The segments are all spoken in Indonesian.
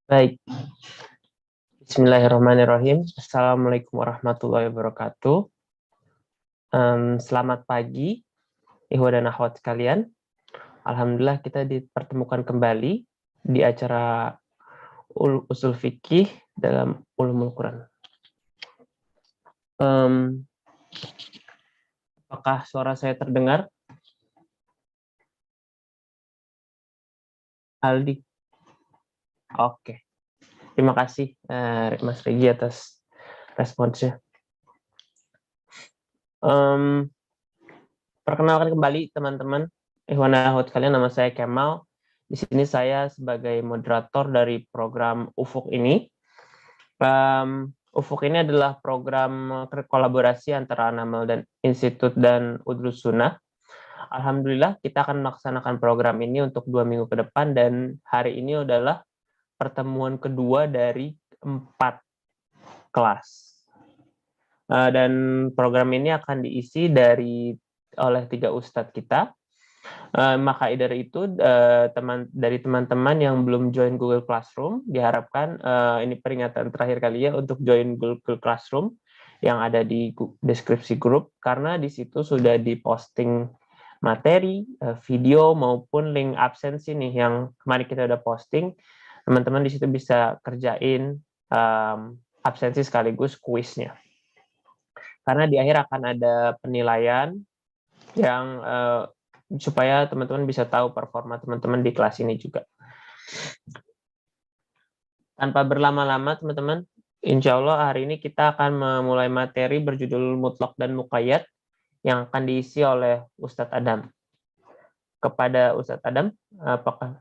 Baik, bismillahirrahmanirrahim. Assalamualaikum warahmatullahi wabarakatuh. Selamat pagi, ikhwan dan akhwat sekalian. Alhamdulillah kita dipertemukan kembali di acara usul fikih dalam ulumul Quran. Apakah suara saya terdengar? Aldi? Oke. Terima kasih Mas Regi atas responsnya. Perkenalkan kembali teman-teman, ikhwan dan akhwat sekalian, nama saya Kemal. Di sini saya sebagai moderator dari program UFUK ini. UFUK ini adalah program kolaborasi antara Anamel dan Institut dan Udrus Sunnah. Alhamdulillah kita akan melaksanakan program ini untuk 2 minggu ke depan, dan hari ini adalah pertemuan kedua dari 4 kelas. Dan program ini akan diisi oleh 3 ustadz kita. Maka dari itu dari teman-teman yang belum join Google Classroom diharapkan ini peringatan terakhir kali ya untuk join Google Classroom yang ada di deskripsi grup, karena di situ sudah diposting materi, video maupun link absensi nih yang kemarin kita udah posting. Teman-teman di situ bisa kerjain absensi sekaligus kuisnya. Karena di akhir akan ada penilaian yang supaya teman-teman bisa tahu performa teman-teman di kelas ini juga. Tanpa berlama-lama teman-teman, insya Allah hari ini kita akan memulai materi berjudul Mutlak dan Muqayyad yang akan diisi oleh Ustadz Adam. Kepada Ustadz Adam, apakah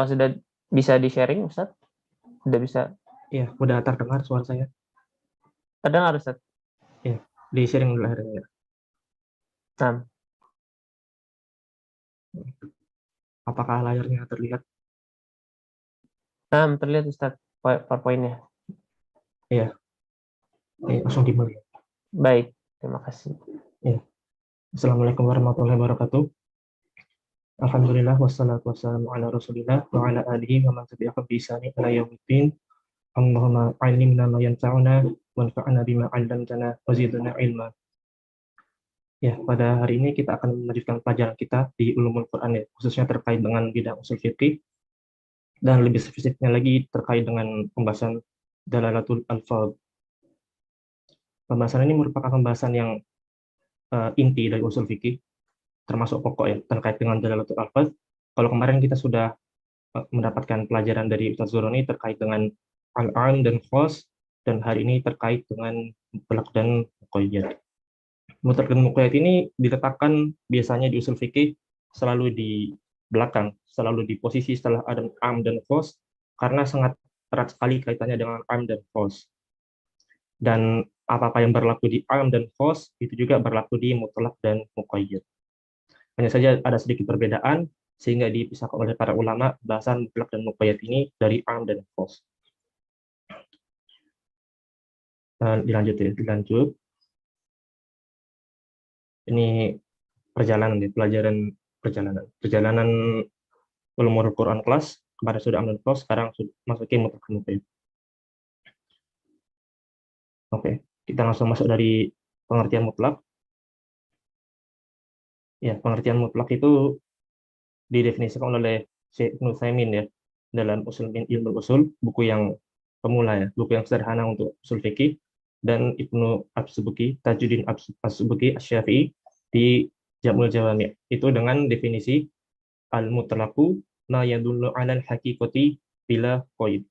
sudah bisa di-sharing, Ustadz? Sudah bisa? Iya, udah terdengar suara saya. Terdengar, Ustadz? Iya, di-sharing dulu hari ini. Nah. Apakah layarnya terlihat? Nah, terlihat Ustadz PowerPoint-nya. Iya. Langsung dimulai. Baik, terima kasih. Iya. Assalamualaikum warahmatullahi wabarakatuh. Alhamdulillah wassalatu wassalamu ala Rasulillah wa ala alihi wa man tabi'ahum bi ihsanin ila yaumiddin. Allahumma 'allimna ma yanfa'una wanfa'na bima 'allamtana wa zidna ilma. Ya, pada hari ini kita akan melanjutkan pelajaran kita di Ulumul Quran ya, khususnya terkait dengan bidang usul fikih, dan lebih spesifiknya lagi terkait dengan pembahasan dalalatul alfaz. Pembahasan ini merupakan pembahasan yang inti dari usul fikih, termasuk pokok ya, terkait dengan dalalatul alfaz. Kalau kemarin kita sudah mendapatkan pelajaran dari Ustaz Zoroni terkait dengan al-am dan khos, dan hari ini terkait dengan mutlaq dan muqayyad. Mutlaq dan muqayyad ini diletakkan biasanya di usul fikih selalu di belakang, selalu di posisi setelah ada am dan khos, karena sangat erat sekali kaitannya dengan am dan khos. Dan apa-apa yang berlaku di am dan khos itu juga berlaku di mutlaq dan muqayyad. Hanya saja ada sedikit perbedaan sehingga dipisahkan oleh para ulama bahasan mutlaq dan muqayyad ini dari am dan khos. Dilanjut. Ini perjalanan, perjalanan ulumul Quran kelas. Kemarin sudah am dan khos, sekarang sudah masukin mutlaq dan muqayyad. Oke, kita langsung masuk dari pengertian mutlaq. Ya, pengertian mutlaq itu didefinisikan oleh Syekh Ibnu Utsaimin ya dalam ilmu usul, buku yang pemula ya, buku yang sederhana untuk usul fikih, dan Ibnu As-Subki, Tajuddin As-Subki Asy-Syafi'i di Jamul Jawami' itu dengan definisi al-mutlaqu ma yadullu 'alal haqiqati bila qaid.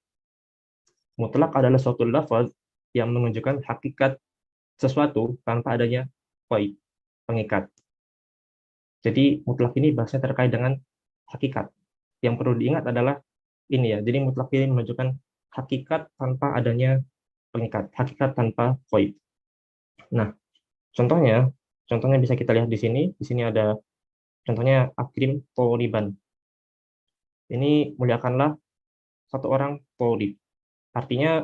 Mutlaq adalah suatu lafaz yang menunjukkan hakikat sesuatu tanpa adanya qaid, pengikat. Jadi mutlaq ini bahasanya terkait dengan hakikat. Yang perlu diingat adalah ini ya. Jadi mutlaq ini menunjukkan hakikat tanpa adanya pengikat, hakikat tanpa qaid. Nah, contohnya bisa kita lihat di sini. Di sini ada contohnya akrim tholiban. Ini muliakanlah satu orang tholib. Artinya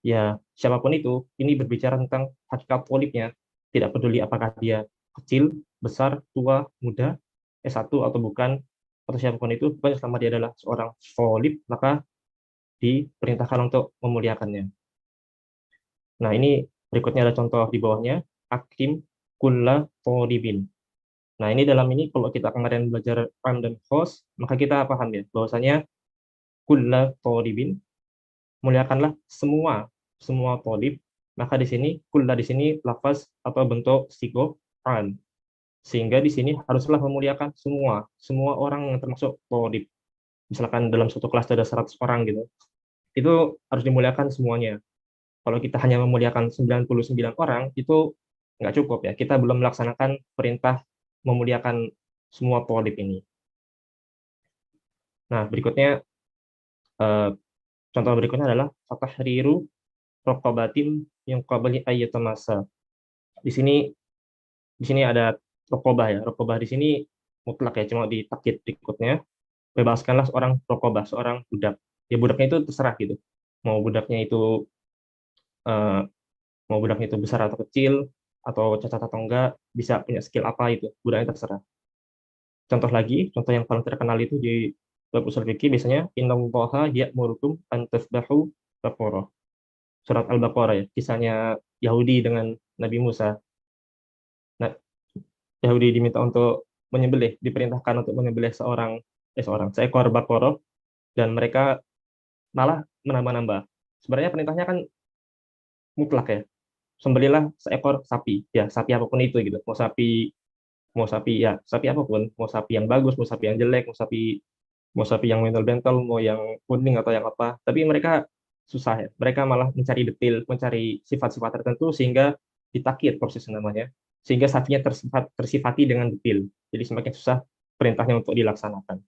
ya siapapun itu, ini berbicara tentang hakikat tholibnya. Tidak peduli apakah dia kecil, besar, tua, muda, S1 atau bukan, atau siapapun itu, pokoknya selama dia adalah seorang tholib, maka diperintahkan untuk memuliakannya. Nah, ini berikutnya ada contoh di bawahnya, akrim kulla thalibin. Nah, ini dalam ini kalau kita kemarin belajar am dan khos, maka kita paham ya, bahwasanya kulla thalibin, muliakanlah semua thalib. Maka di sini kulla di sini lafaz atau bentuk sigo am. Sehingga di sini haruslah memuliakan semua orang yang termasuk thalib. Misalkan dalam suatu kelas ada 100 orang gitu, itu harus dimuliakan semuanya. Kalau kita hanya memuliakan 99 orang, itu nggak cukup ya. Kita belum melaksanakan perintah memuliakan semua thalib ini. Nah, berikutnya, contoh berikutnya adalah fatahriru raqabatin yang qabli ayyatamasa. Di sini ada raqabah ya. Raqabah di sini mutlak ya, cuma di takkid berikutnya. Bebaskanlah seorang raqabah, seorang budak. Ya budaknya itu terserah gitu. Mau budaknya itu eh, mau budaknya itu besar atau kecil, atau cacat atau enggak, bisa punya skill apa itu, budaknya terserah. Contoh yang paling terkenal itu di bab usul fikih biasanya innallaha ya'murukum an tasbahu baqarah. Surat Al-Baqarah ya, kisahnya Yahudi dengan Nabi Musa. Nah, Yahudi diminta untuk diperintahkan untuk menyembelih seekor baqarah, dan mereka malah menambah-nambah. Sebenarnya perintahnya kan mutlak ya. Sembelilah seekor sapi, ya sapi apapun itu gitu. Mau sapi ya sapi apapun, mau sapi yang bagus, mau sapi yang jelek, mau sapi yang bentel-bentel, mau yang kuning atau yang apa. Tapi mereka susah ya. Mereka malah mencari detail, mencari sifat-sifat tertentu sehingga ditakir proses namanya. Sehingga sapinya tersifati dengan detail. Jadi semakin susah perintahnya untuk dilaksanakan.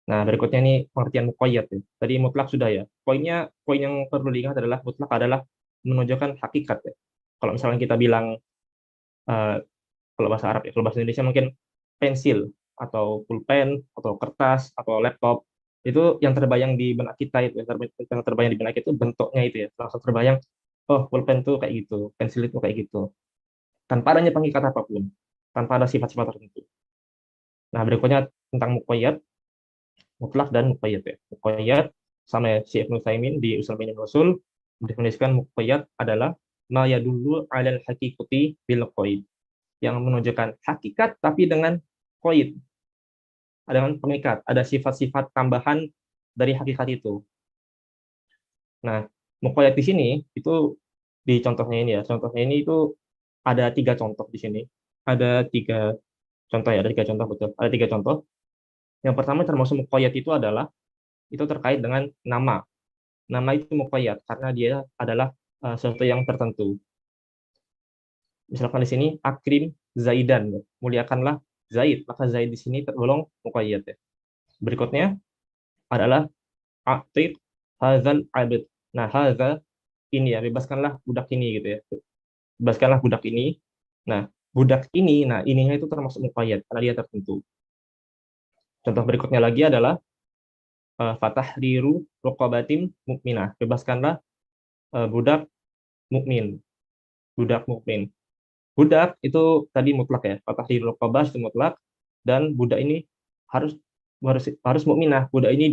Nah, berikutnya ini pengertian muqayyad ya. Tadi mutlak sudah ya. Poin yang perlu diingat adalah mutlak adalah menunjukkan hakikat ya. Kalau misalnya kita bilang eh, kalau bahasa Arab ya, kalau bahasa Indonesia mungkin pensil atau pulpen atau kertas atau laptop, itu yang terbayang di benak kita itu, yang terbayang di benak itu bentuknya itu ya, langsung terbayang, oh pulpen tuh kayak gitu, pensil itu kayak gitu, tanpa adanya pengikat apapun, tanpa ada sifat-sifat tertentu. Nah, berikutnya tentang muqayyad, mutlak dan muqayyad ya. Muqayyad sama ya, si Ibnu Utsaimin di Ushul Min Usul mendefinisikan muqayyad adalah ma yadullu 'alal haqiqati bil qaid, yang menunjukkan hakikat tapi dengan qaid, dengan pengikat, ada sifat-sifat tambahan dari hakikat itu. Nah, muqayyad di sini itu di contohnya ini ya, contohnya ini itu ada 3 contoh di sini. Ada 3 contoh ya, ada 3 contoh betul. Ada 3 contoh. Yang pertama termasuk muqayyad itu adalah itu terkait dengan nama. Nama itu muqayyad karena dia adalah sesuatu yang tertentu. Misalkan di sini akrim Zaidan, muliakanlah Zaid, maka Zaid di sini tergolong muqayyad ya. Berikutnya adalah a'tiq hadzal 'abd. Nah, hadza ini ya, bebaskanlah budak ini gitu ya. Bebaskanlah budak ini. Nah, budak ini, nah ininya itu termasuk muqayyad karena dia tertentu. Contoh berikutnya lagi adalah fatahriru raqabatin mukminah. Bebaskanlah budak mukmin, budak mukmin. Budak itu tadi mutlak ya, fatahriru raqabah itu mutlak, dan budak ini harus harus mukminah. Budak ini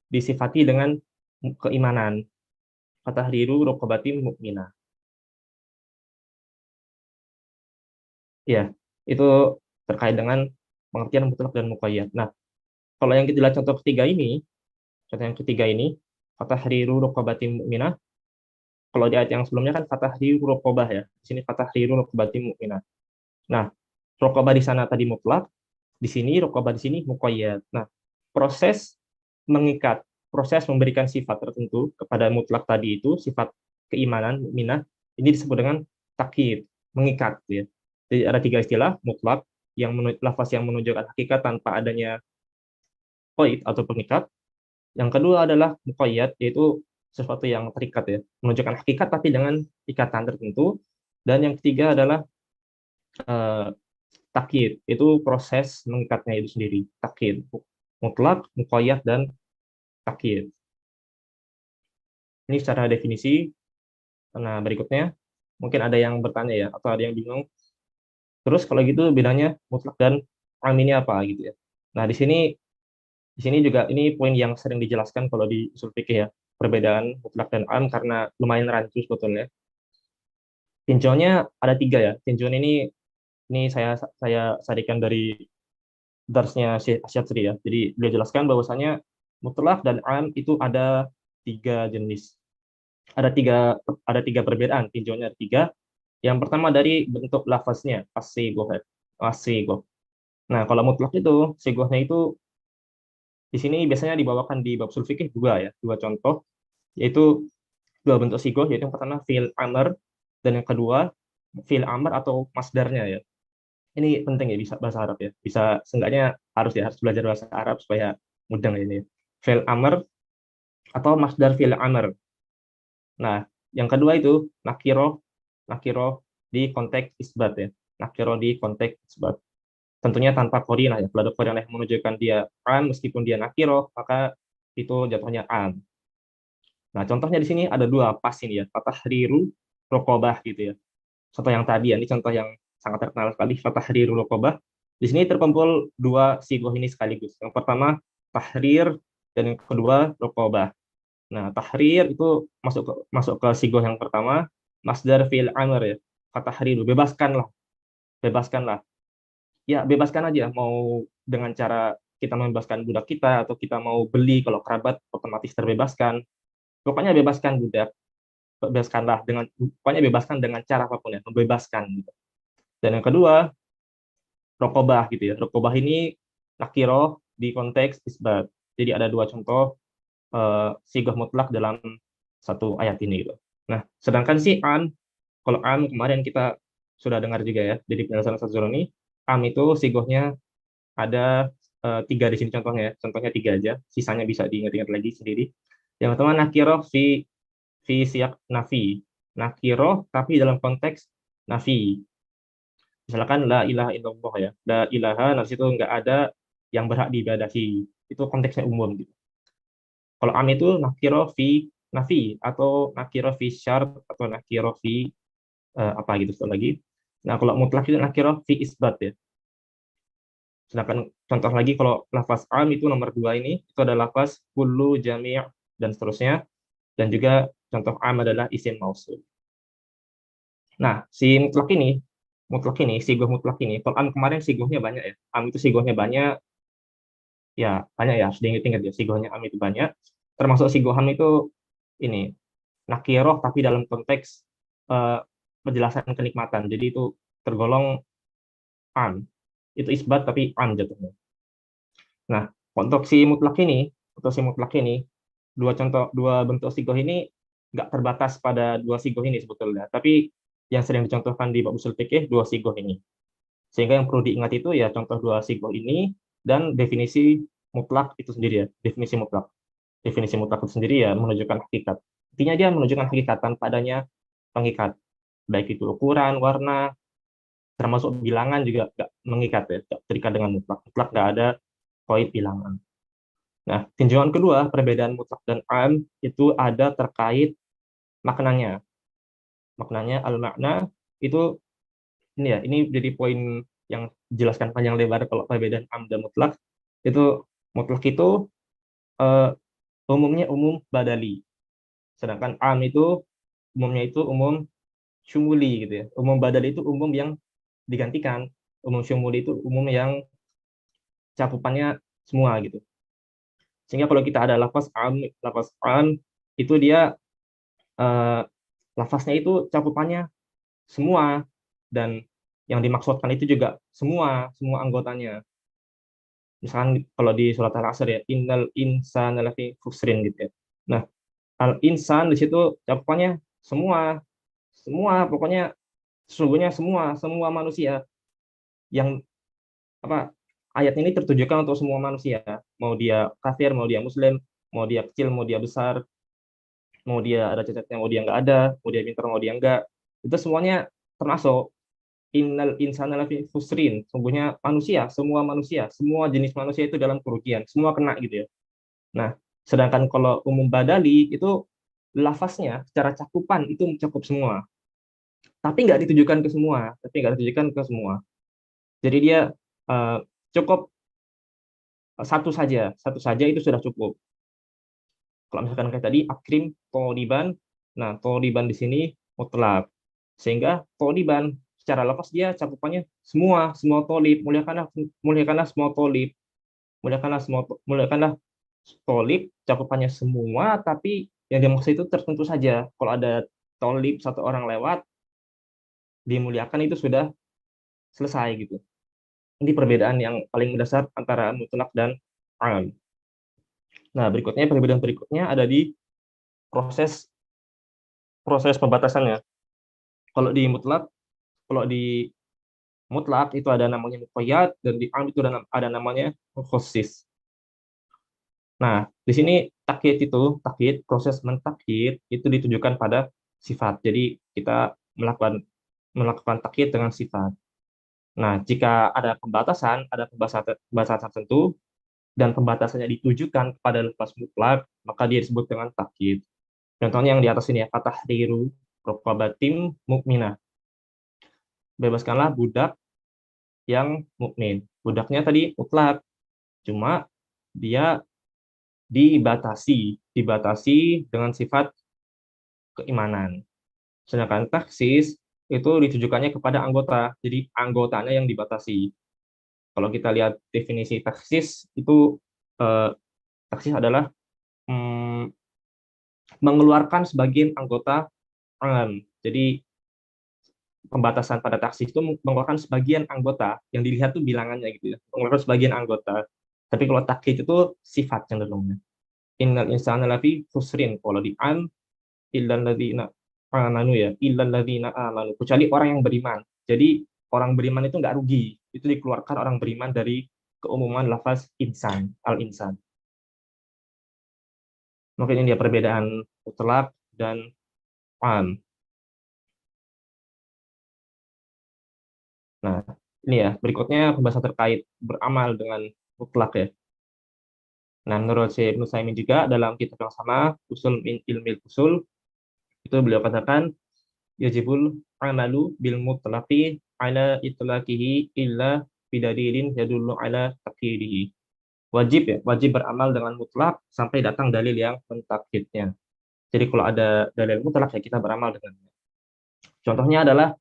disifati dengan keimanan. Fatahriru raqabatin mukminah. Ya, itu terkait dengan pengertian mutlak dan muqayyad. Nah, kalau yang kita lihat contoh yang ketiga ini, fatahriru raqabatin mukminah. Kalau di ayat yang sebelumnya kan fatahriru raqabah ya. Di sini fatahriru raqabatin mukminah. Nah, raqabah di sana tadi mutlak, di sini raqabah di sini muqayyad. Nah, proses mengikat, proses memberikan sifat tertentu kepada mutlak tadi itu, sifat keimanan mukminah, ini disebut dengan takyid, mengikat ya. Jadi ada 3 istilah, mutlak yang lafaz yang menunjukkan hakikat tanpa adanya qaid atau pengikat. Yang kedua adalah muqayyad, yaitu sesuatu yang terikat ya, menunjukkan hakikat tapi dengan ikatan tertentu. Dan yang ketiga adalah eh, takyid, itu proses mengikatnya itu sendiri. Takyid, mutlak, muqayyad, dan takyid. Ini secara definisi. Nah, berikutnya mungkin ada yang bertanya ya, atau ada yang bingung. Terus kalau gitu bedanya mutlak dan am ini apa gitu ya. Nah, di sini juga ini poin yang sering dijelaskan kalau di usul fikih ya, perbedaan mutlak dan am karena lumayan rancu sebetulnya. Tinjauannya ada tiga ya. Tinjauan ini saya sarikan dari darsnya Syekh Asy'ari ya. Jadi beliau jelaskan bahwasanya mutlak dan am itu ada tiga jenis. Ada tiga perbedaan. Tinjauannya ada tiga. Yang pertama dari bentuk lafaznya, as-sighah. As-sighah. Nah, kalau mutlak itu, sighahnya itu di sini biasanya dibawakan di bab ushul fikih dua ya, dua contoh, yaitu dua bentuk sighah, yaitu yang pertama fi'il amr dan yang kedua fi'il amr atau masdarnya ya. Ini penting ya, bisa bahasa Arab ya. Bisa seenggaknya harus belajar bahasa Arab supaya mudah ini. Fi'il amr atau masdar fi'il amr. Nah, yang kedua itu nakiroh di konteks isbat ya. Nakiroh di konteks isbat. Tentunya tanpa korinah ya. Kalau ada korinah yang menunjukkan dia am meskipun dia nakiroh, maka itu jatuhnya am. Nah, contohnya di sini ada dua pas ini ya, fatahriru rokobah gitu ya. Contoh yang tadi ya, ini contoh yang sangat terkenal sekali, fatahriru rokobah. Di sini terkumpul dua sigoh ini sekaligus. Yang pertama tahrir dan yang kedua rokobah. Nah, tahrir itu masuk ke sigoh yang pertama, masdar fi'il amr ya. Fatahriru, bebaskanlah. Ya, bebaskan aja. Mau dengan cara kita membebaskan budak kita atau kita mau beli kalau kerabat otomatis terbebaskan. Pokoknya bebaskan dengan cara apapun ya, membebaskan gitu. Dan yang kedua, rokobah gitu ya. Rokobah ini nakiroh di konteks isbat. Jadi ada dua contoh sigah mutlak dalam satu ayat ini gitu. Nah, sedangkan si kalau kemarin kita sudah dengar juga ya, jadi penjelasan Ustaz Zuloni, itu sigahnya ada tiga di sini contohnya ya. Contohnya tiga aja, sisanya bisa diingat-ingat lagi sendiri. Yang pertama nakiroh fi siyak nafi. Nakiroh tapi dalam konteks nafi. Misalkan la ilaha illallah ya. La ilaha, nah situ nggak ada yang berhak diibadahi. Itu konteksnya umum gitu. Kalau am itu nakiroh fi nafi atau nakiroh fi syart atau nakiroh fi apa gitu sekali lagi. Nah, kalau mutlak itu nakiroh fi isbat ya. Sedangkan contoh lagi kalau lafaz am itu nomor dua ini, itu ada lafaz kullu, jami' dan seterusnya. Dan juga contoh am adalah isim mausul. Nah, si sigoh mutlak ini, kalau am kemarin sigohnya banyak ya. Am itu sigohnya banyak ya, harus diingat-ingat ya, sigohnya am itu banyak. Termasuk sigoh am itu ini, nakiroh tapi dalam konteks penjelasan kenikmatan. Jadi itu tergolong am. Itu isbat tapi am jatuhnya. Nah, untuk si mutlak ini, dua bentuk sigoh ini nggak terbatas pada dua sigoh ini sebetulnya, tapi yang sering dicontohkan di bab usul fikih dua sigoh ini. Sehingga yang perlu diingat itu ya contoh dua sigoh ini dan definisi mutlak itu sendiri ya, definisi mutlak. Definisi mutlak itu sendiri ya menunjukkan hakikat. Intinya dia menunjukkan hakikat tanpa adanya pengikat. Baik itu ukuran, warna, termasuk bilangan juga nggak mengikat ya, nggak terikat dengan mutlak. Mutlak nggak ada koid bilangan. Nah, tinjauan kedua, perbedaan mutlak dan am itu ada terkait maknanya. Maknanya al-makna itu ini jadi poin yang dijelaskan panjang lebar kalau perbedaan am dan mutlak. Itu mutlak itu eh, umumnya umum badali. Sedangkan am itu umumnya itu umum syumuli gitu ya. Umum badali itu umum yang digantikan. Umum syumuli itu umum yang cakupannya semua gitu. Sehingga kalau kita ada lafaz am itu dia eh, lafaznya itu cakupannya semua dan yang dimaksudkan itu juga semua anggotanya. Misalkan kalau di surat Al-Asr ya, innal insana lafi khusrin gitu ya. Nah, al-insan di situ cakupannya semua pokoknya sesungguhnya semua manusia yang apa ayat ini tertujukan untuk semua manusia, mau dia kafir, mau dia muslim, mau dia kecil, mau dia besar, mau dia ada cacatnya, mau dia nggak ada, mau dia pintar, mau dia nggak, itu semuanya termasuk innal insana lafi khusrin, sungguhnya semua jenis manusia itu dalam kerugian, semua kena gitu ya. Nah, sedangkan kalau umum badali itu lafaznya secara cakupan itu mencakup semua, tapi nggak ditujukan ke semua. Jadi dia cukup satu saja itu sudah cukup. Kalau misalkan kayak tadi akrim toliban, nah toliban di sini mutlak, sehingga toliban secara lepas dia cakupannya semua tolib, muliakanlah semua tolib, muliakanlah tolib, cakupannya semua, tapi yang dimaksud itu tertentu saja. Kalau ada tolib satu orang lewat dimuliakan itu sudah selesai gitu. Ini perbedaan yang paling mendasar antara mutlak dan am. Nah, perbedaan berikutnya ada di proses proses pembatasannya. Kalau di mutlak, kalau di mutlak itu ada namanya muqayyad, dan di am itu ada namanya khusus. Nah, di sini proses mentakyid itu ditujukan pada sifat. Jadi kita melakukan takyid dengan sifat. Nah, jika ada pembatasan tertentu dan pembatasannya ditujukan kepada lafaz mutlak, maka dia disebut dengan takyid. Contohnya yang di atas ini ya, fatahriru raqabatin mukminah. Bebaskanlah budak yang mukmin. Budaknya tadi mutlak, cuma dia dibatasi dengan sifat keimanan. Sedangkan taksis itu ditujukannya kepada anggota, jadi anggotanya yang dibatasi. Kalau kita lihat definisi taksis itu, taksis adalah mengeluarkan sebagian anggota am. Jadi pembatasan pada taksis itu mengeluarkan sebagian anggota, yang dilihat tuh bilangannya gitu ya, mengeluarkan sebagian anggota. Tapi kalau takyid itu sifat cenderungnya. Innal insana lafi khusrin, kalau di an illal ladzina amanu ya, illal ladzina amanu, kecuali orang yang beriman. Jadi orang beriman itu nggak rugi, itu dikeluarkan orang beriman dari keumuman lafaz insan, al-insan. Mungkin ini dia perbedaan mutlak dan am. Nah, ini ya, berikutnya pembahasan terkait beramal dengan mutlak ya. Nah, menurut Syekh Ibnu Utsaimin juga dalam kitab yang sama, Usul min Ilmil Usul, itu beliau katakan, yajibul amalu bil mutlaqi ala itlaqihi illa bidalilin yadullu ala taqyidihi. Wajib beramal dengan mutlak sampai datang dalil yang mentakyidnya. Jadi kalau ada dalil mutlak ya kita beramal dengannya. Contohnya adalah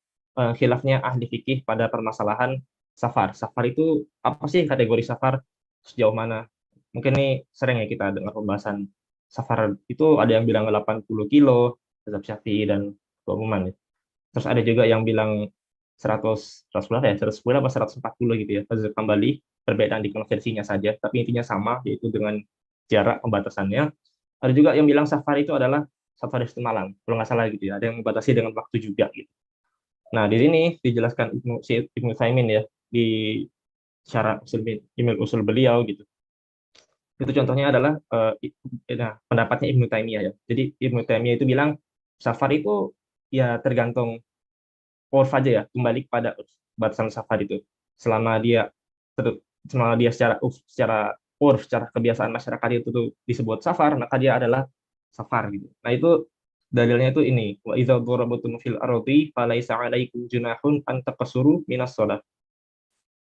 khilafnya ahli fikih pada permasalahan safar. Safar itu apa sih kategori safar? Sejauh mana? Mungkin ini sering ya kita dengar pembahasan safar itu ada yang bilang 80 kilo, mazhab Syafi'i dan keumuman. Terus ada juga yang bilang 100 berapa ya? 110 apa 140 gitu ya. Mazhab kembali perbedaan di konversinya saja, tapi intinya sama, yaitu dengan jarak pembatasannya. Ada juga yang bilang safar itu adalah safar istimalan, kalau nggak salah gitu ya. Ada yang membatasi dengan waktu juga gitu. Nah, di sini dijelaskan Ibnu Utsaimin ya, di syarah usul beliau gitu. Itu contohnya adalah pendapatnya Ibnu Taimiyah ya. Jadi Ibnu Taimiyah itu bilang safar itu ya tergantung urf aja ya, kembali kepada batasan safar itu. Selama dia secara urf, secara kebiasaan masyarakat itu tuh disebut safar, maka dia adalah safar gitu. Nah, itu dalilnya itu ini, wa idza darabatum fil ardi falaisa 'alaikum junahun an taqsuru minas shalah.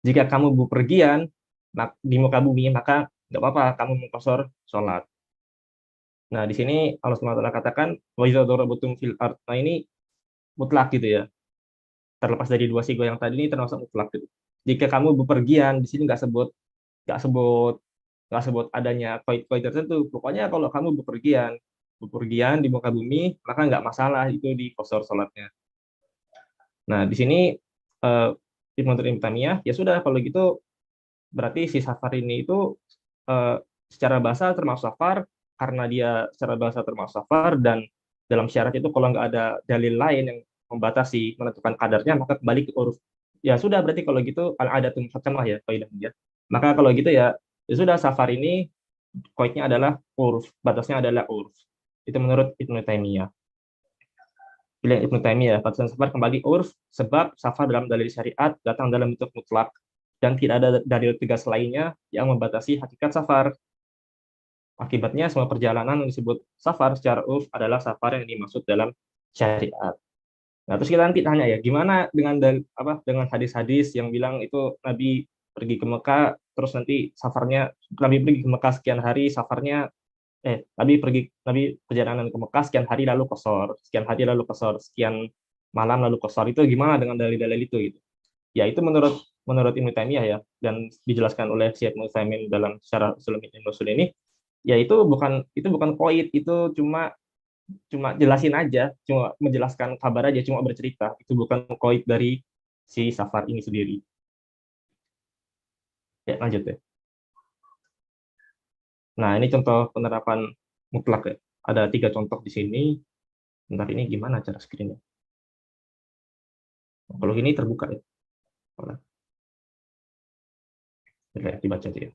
Jika kamu bepergian di muka bumi, maka nggak apa-apa kamu mengqashar sholat. Nah, di sini Allah SWT katakan wa idza darabatum fil ard. Nah, ini mutlak gitu ya. Terlepas dari dua sigo yang tadi, ini termasuk mutlak gitu. Jika kamu bepergian, di sini nggak sebut adanya koi tertentu. Pokoknya kalau kamu bepergian di muka bumi, maka nggak masalah itu di qashar sholatnya. Nah, di sini menurut Ibnu Taimiyah, ya sudah kalau gitu berarti si safar ini itu secara bahasa termasuk safar, karena dia secara bahasa termasuk safar, dan dalam syarat itu kalau nggak ada dalil lain yang membatasi menentukan kadarnya, maka kembali ke uruf. Ya sudah, berarti kalau gitu al-adatun muhkamah ya kaidahnya. Maka kalau gitu ya sudah, safar ini koidnya adalah uruf, batasnya adalah uruf. Itu menurut Ibnu Taimiyah. Pilihan Ibnu Taimiyah, batasan safar kembali uruf, sebab safar dalam dalil syariat datang dalam bentuk mutlak dan tidak ada dalil tegas lainnya yang membatasi hakikat safar. Akibatnya semua perjalanan yang disebut safar secara uruf adalah safar yang dimaksud dalam syariat. Nah, terus kita nanti tanya ya, gimana dengan hadis-hadis yang bilang itu Nabi pergi ke Mekah, terus nanti safarnya Nabi pergi ke Mekah sekian hari, safarnya Nabi perjalanan ke Mekah sekian hari lalu qasar, sekian hari lalu qasar, sekian malam lalu qasar. Itu gimana dengan dalil-dalil itu gitu. Ya itu menurut menurut Ibnu Taimiyah ya, dan dijelaskan oleh Syekh Utsaimin dalam Syarah Ushul ini, ya itu bukan qaid, itu cuma cuma jelasin aja, cuma menjelaskan kabar aja, cuma bercerita. Itu bukan qaid dari si safar ini sendiri. Ya, lanjut ya. Nah, ini contoh penerapan mutlak ya. Ada 3 contoh di sini. Bentar, ini gimana cara screen-nya? Kalau ini terbuka ya. Oke, dibaca aja ya.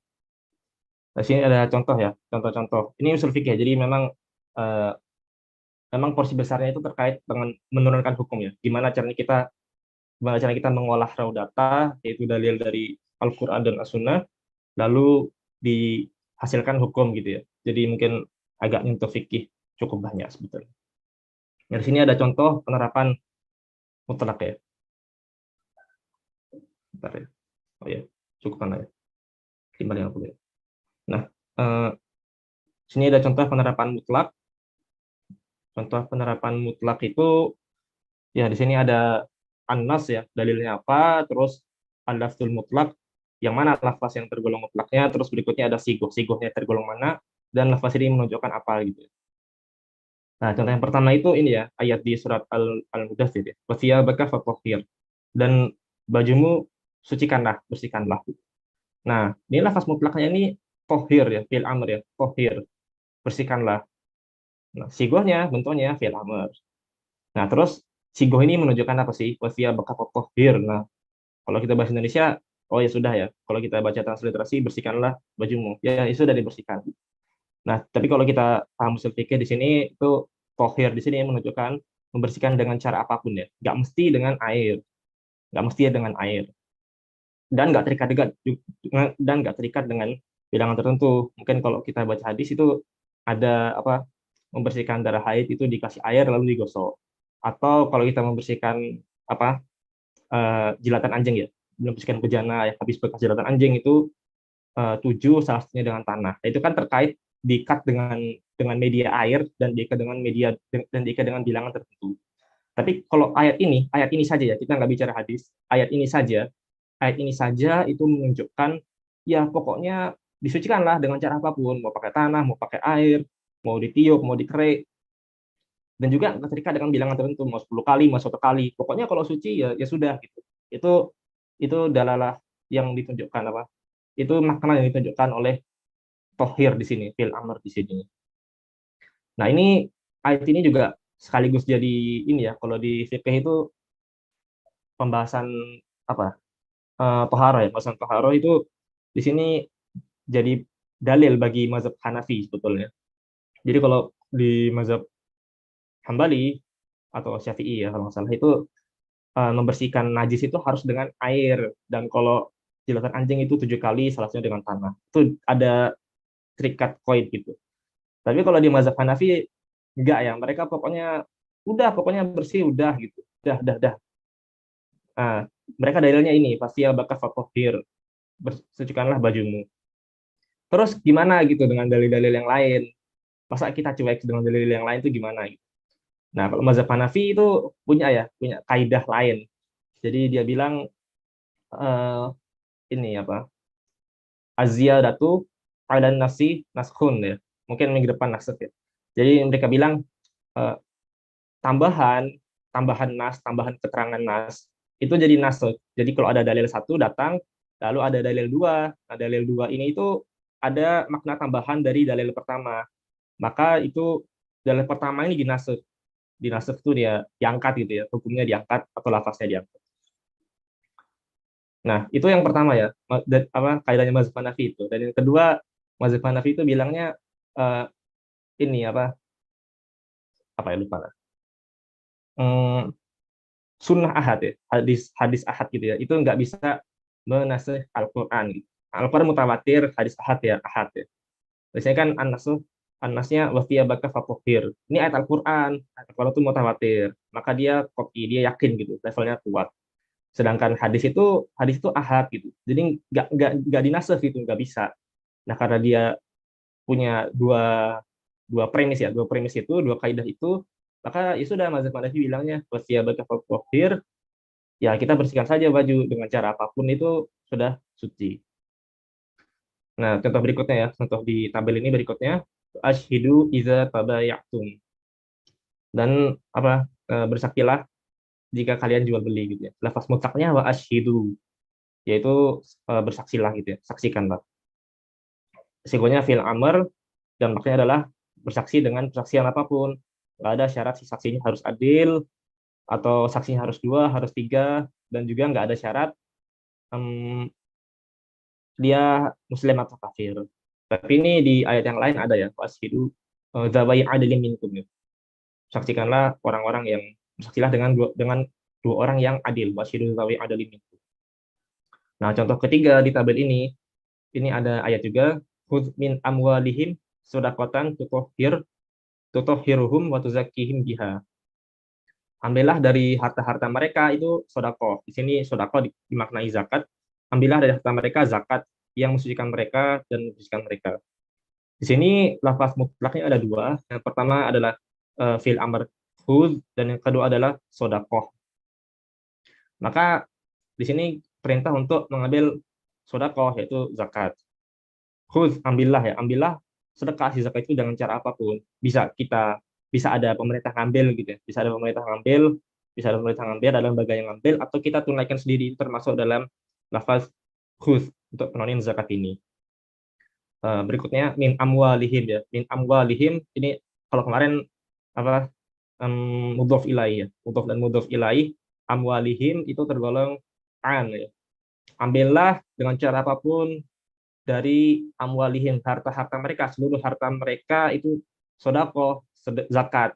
Nah, sini ada contoh ya, contoh-contoh. Ini usul fikih, jadi eh, memang porsi besarnya itu terkait dengan menurunkan hukum ya. Gimana cara kita mengolah raw data, yaitu dalil dari Al-Quran dan As-Sunnah, lalu dihasilkan hukum gitu ya. Jadi mungkin agak nyentuh fikih cukup banyak sebetulnya. Nah, di sini ada contoh penerapan mutlak ya. Bentar ya. Oh ya, cukup kan ya. 550 ya. Nah, sini ada contoh penerapan mutlak. Contoh penerapan mutlak itu ya di sini ada an-nas ya, dalilnya apa, terus al-lafzul mutlak, yang mana lafaz yang tergolong mutlaknya, terus berikutnya ada sigohnya tergolong mana, dan lafaz ini menunjukkan apa gitu. Nah, contoh yang pertama itu ini ya, ayat di surat Al-Mudaththir ya. Wa thiyabaka fatahhir. Dan bajumu sucikanlah, bersihkanlah. Nah, ini lafaz mutlaknya ini tohir ya, fil amr ya, tohir, bersihkanlah. Nah, sigohnya bentuknya fil amr. Nah, terus sigoh ini menunjukkan apa sih? Wa thiyabaka fatahhir. Nah, kalau kita bahasa Indonesia, oh ya sudah ya. Kalau kita baca transliterasi, bersihkanlah bajumu. Ya, itu sudah dibersihkan. Nah, tapi kalau kita paham usul fikih di sini itu tohir di sini menunjukkan membersihkan dengan cara apapun ya, nggak mesti dengan air, nggak mesti dengan air, dan nggak terikat dengan bilangan tertentu. Mungkin kalau kita baca hadis itu ada apa, membersihkan darah haid itu dikasih air lalu digosok, atau kalau kita membersihkan apa, jilatan anjing ya, membersihkan bejana ya, habis bekas jilatan anjing itu 7 salah satunya dengan tanah. Itu kan terkait diikat dengan media air dan diikat dengan bilangan tertentu. Tapi kalau ayat ini saja ya, kita nggak bicara hadis, ayat ini saja itu menunjukkan ya pokoknya disucikanlah dengan cara apapun, mau pakai tanah, mau pakai air, mau ditiup, mau dikerik, dan juga nggak terikat dengan bilangan tertentu, mau 10 kali, mau 1 kali. Pokoknya kalau suci ya sudah gitu. Itu dalalah yang ditunjukkan apa? Itu makna yang ditunjukkan oleh tohir di sini, fil amr di sini. Nah, ini ayat ini juga sekaligus jadi ini ya, kalau di fikih itu pembahasan apa? Toharo ya, pembahasan toharo itu di sini jadi dalil bagi mazhab Hanafi sebetulnya. Jadi kalau di mazhab Hambali atau Syafi'i ya kalau nggak salah itu membersihkan najis itu harus dengan air, dan kalau jilatan anjing itu 7 kali, salah satunya dengan tanah. Itu ada terikat koid gitu. Tapi kalau di mazhab Hanafi enggak ya, mereka pokoknya bersih udah gitu. Dah. Nah, mereka dalilnya ini, pasti ya bakal fatohir, sucikanlah bajumu. Terus gimana gitu dengan dalil-dalil yang lain? Masa kita cuek dengan dalil yang lain itu gimana gitu. Nah, kalau mazhab Hanafi itu punya kaidah lain. Jadi dia bilang ini apa? Az-ziyadatu 'alan nafsi naskhun ya. Mungkin minggu depan nasakh ya. Jadi mereka bilang eh, tambahan keterangan nas itu jadi nasakh. Jadi kalau ada dalil 1 datang, lalu ada dalil 2. Nah, dalil 2 ini itu ada makna tambahan dari dalil pertama. Maka itu dalil pertama ini dinasakh. Dinasakh itu dia diangkat gitu ya, hukumnya diangkat atau lafaznya diangkat. Nah, itu yang pertama ya, kaidahnya mazhab Hanafi itu. Dan yang kedua, mazhab Hanafi itu bilangnya ini apa ya lupa. Sunnah ahad ya, hadis ahad gitu ya, itu nggak bisa menasih Al-Quran gitu. Al-Quran mutawatir, hadis ahad ya ahad ya. Biasanya kan an-nasnya wafiyah baka fatohir. Ini ayat Al-Quran itu mutawatir, maka dia yakin gitu, levelnya kuat. Sedangkan hadis itu ahad gitu. Jadi nggak dinasakh gitu, nggak bisa. Nah, karena dia punya dua premis ya, dua kaidah itu, maka ya sudah mazhab Hanafi bilangnya wasiyabaka fatahhir, ya kita bersihkan saja baju dengan cara apapun itu sudah suci. Nah, contoh berikutnya ya, contoh di tabel ini berikutnya, asyhidu iza tabayatum. Dan apa bersaksilah jika kalian jual beli gitu ya. Lafaz mutlaknya wa asyhidu, yaitu bersaksilah gitu ya, saksikanlah. Sikonya fil amr, dan maknanya adalah bersaksi dengan persaksian apapun. Nggak ada syarat si saksinya harus adil, atau saksinya harus 2, harus 3, dan juga nggak ada syarat dia muslim atau kafir. Tapi ini di ayat yang lain ada ya, washidu zawai adilin minkum. Saksikanlah orang-orang yang bersaksilah dengan dua orang yang adil, washidu zawai adilin minkum. Nah, contoh ketiga di tabel ini ada ayat juga, khudz min amwalihim shadaqatan tutahhiruhum wa tuzakkihim biha. Ambillah dari harta-harta mereka itu sedekah. Di sini sedekah dimaknai zakat. Ambillah dari harta mereka zakat yang mensucikan mereka dan membersihkan mereka. Di sini lafaz mutlaknya ada dua. Yang pertama adalah fil amr khudz, dan yang kedua adalah sedekah. Maka di sini perintah untuk mengambil sedekah, yaitu zakat. Khudz, ambillah ya, ambillah sedekah si zakat itu dengan cara apapun. Bisa ada pemerintah ngambil gitu ya. Bisa ada pemerintah ngambil dalam lembaga yang ngambil, atau kita tunaikan sendiri, termasuk dalam lafaz khudz untuk penonin zakat ini. Berikutnya min amwalihim ya. Min amwalihim ini kalau kemarin apa mudhof ilaih ya. Mudhof dan mudhof ilaih, amwalihim itu tergolong an ya. Ambillah dengan cara apapun dari amwalihim, harta-harta mereka, seluruh harta mereka itu sedekah, zakat.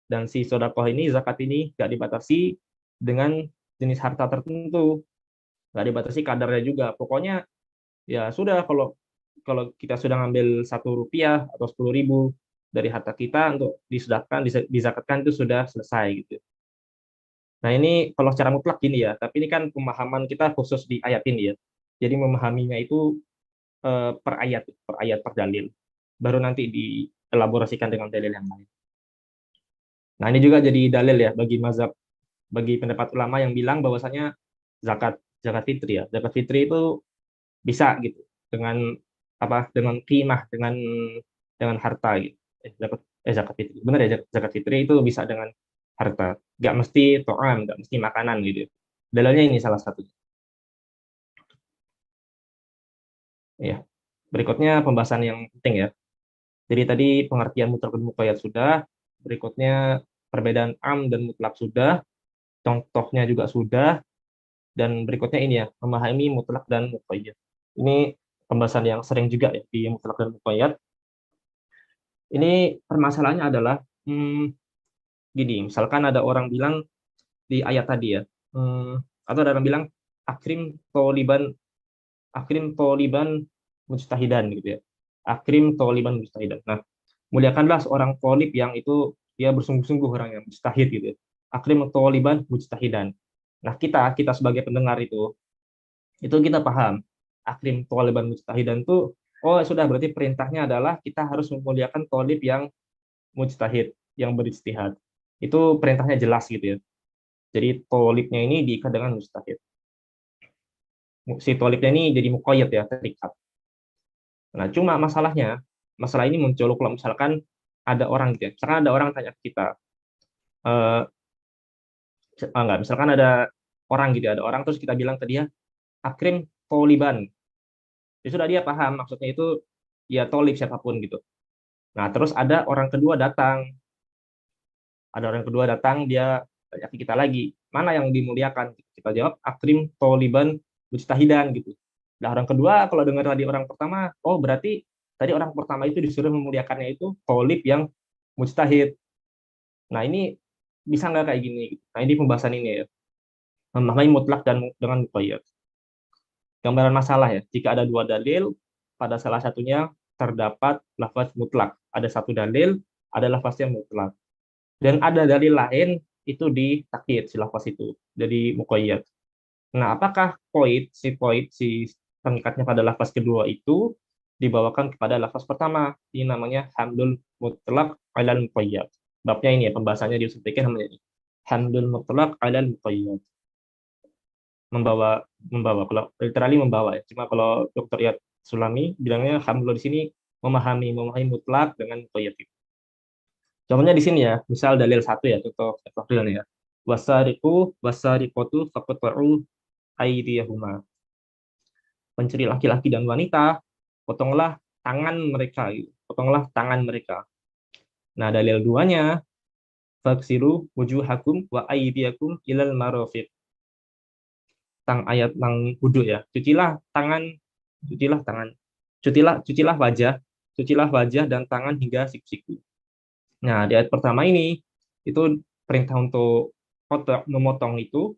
Dan si sedekah ini, zakat ini nggak dibatasi dengan jenis harta tertentu, nggak dibatasi kadarnya juga. Pokoknya ya sudah, kalau kalau kita sudah ngambil Rp1 atau 10.000 dari harta kita untuk disedekahkan, dizakatkan, itu sudah selesai gitu. Nah, ini kalau secara mutlak gini ya, tapi ini kan pemahaman kita khusus di ayat ini ya. Jadi memahaminya itu per ayat, per dalil. Baru nanti dielaborasikan dengan dalil yang lain. Nah, ini juga jadi dalil ya bagi pendapat ulama yang bilang bahwasanya zakat fitri ya. Zakat fitri itu bisa gitu dengan dengan qimah, dengan harta gitu. Zakat fitri. Benar ya, zakat fitri itu bisa dengan harta. Nggak mesti to'am, nggak mesti makanan gitu. Dalilnya ini salah satu. Ya. Berikutnya pembahasan yang penting ya. Jadi tadi pengertian mutlak dan muqayyad sudah, berikutnya perbedaan am dan mutlak sudah, contohnya juga sudah, dan berikutnya ini ya, memahami mutlak dan muqayyad. Ini pembahasan yang sering juga ya di mutlak dan muqayyad. Ini permasalahannya adalah gini, misalkan ada orang bilang di ayat tadi ya, atau ada orang bilang akrim toliban mujtahidan gitu ya. Akrim toliban mujtahidan. Nah, muliakanlah seorang tolib yang itu dia bersungguh-sungguh, orang yang mujtahid gitu ya. Akrim toliban mujtahidan. Nah, kita sebagai pendengar itu kita paham. Akrim toliban mujtahidan itu, oh sudah, berarti perintahnya adalah kita harus memuliakan tolib yang mujtahid, yang berijtihad. Itu perintahnya jelas gitu ya. Jadi tolibnya ini diikat dengan mujtahid. Si tolibnya ini jadi muqayyad ya, terikat. Nah, cuma masalah ini muncul kalau misalkan ada orang gitu ya. Misalkan ada orang tanya ke kita, misalkan ada orang gitu ya, ada orang terus kita bilang ke dia, akrim toliban. Ya sudah, dia paham maksudnya itu ya tolib siapapun gitu. Nah, terus ada orang kedua datang. Dia tanya ke kita lagi, mana yang dimuliakan? Kita jawab, akrim toliban mujtahidan gitu. Nah, orang kedua kalau dengar tadi orang pertama, oh berarti tadi orang pertama itu disuruh memuliakannya itu tolib yang mujtahid. Nah, ini bisa nggak kayak gini? Nah, ini pembahasan ini ya. Memahami mutlak dan dengan muqayyad. Gambaran masalah ya. Jika ada dua dalil, pada salah satunya terdapat lafaz mutlak. Ada satu dalil, ada lafaznya mutlak. Dan ada dalil lain itu ditakyid si lafaz itu, jadi muqayyad. Nah, apakah si pengikatnya pada lafaz kedua itu dibawakan kepada lafaz pertama? Ini namanya hamdul mutlaq alal muqayyad. Babnya ini ya, pembahasannya di usul fikih namanya ini. Hamdul mutlaq alal muqayyad. Membawa membawa kalau literally membawa ya. Cuma kalau Dr. Iyad Sulami bilangnya hamdul di sini memahami mutlak dengan muqayyad. Contohnya di sini ya, misal dalil satu ya, contoh realnya ya. Wasariqu wasariqatu faqta'u aydiyahuma. Pencuri laki-laki dan wanita, potonglah tangan mereka, gitu. Potonglah tangan mereka. Nah, dalil duanya, faksiru wujuhakum wa aydiyakum ilal marafiq. Tang ayat nang wudhu ya. Cucilah tangan, cucilah wajah dan tangan hingga siku-siku. Nah, di ayat pertama ini itu perintah untuk memotong itu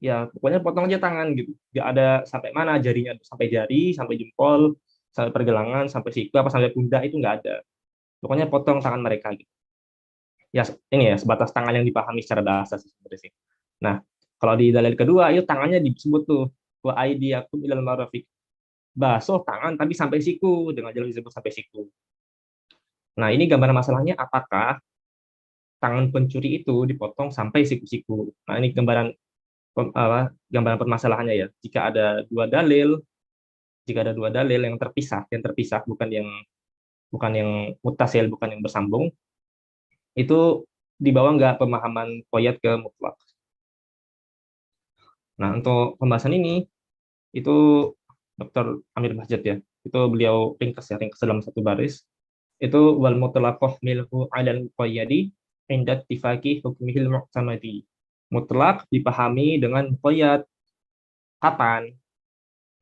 ya pokoknya potong aja tangan gitu. Nggak ada sampai mana jarinya, sampai jari, sampai jempol, sampai pergelangan, sampai siku apa sampai pundak itu nggak ada. Pokoknya potong tangan mereka gitu. Ya ini ya sebatas tangan yang dipahami secara bahasa sih sebenarnya sih. Nah, kalau di dalil kedua itu tangannya disebut tuh wa aydiyakum ilal marafiq. Basuh tangan tapi sampai siku dengan jelas disebut sampai siku. Nah, ini gambaran masalahnya apakah tangan pencuri itu dipotong sampai siku-siku. Nah, ini gambaran permasalahannya ya. Jika ada dua dalil yang terpisah bukan yang mutasil, bukan yang bersambung, itu dibawa nggak pemahaman qoyat ke mutlak. Nah, untuk pembahasan ini itu Dr. Amir Bahjat ya. Itu beliau ringkas dalam satu baris. Itu wal mutlaqah milhu 'alal muqayyadi inda ittifaqi hukmihil mu'tamadi. Mutlak dipahami dengan muqayyad. Kapan?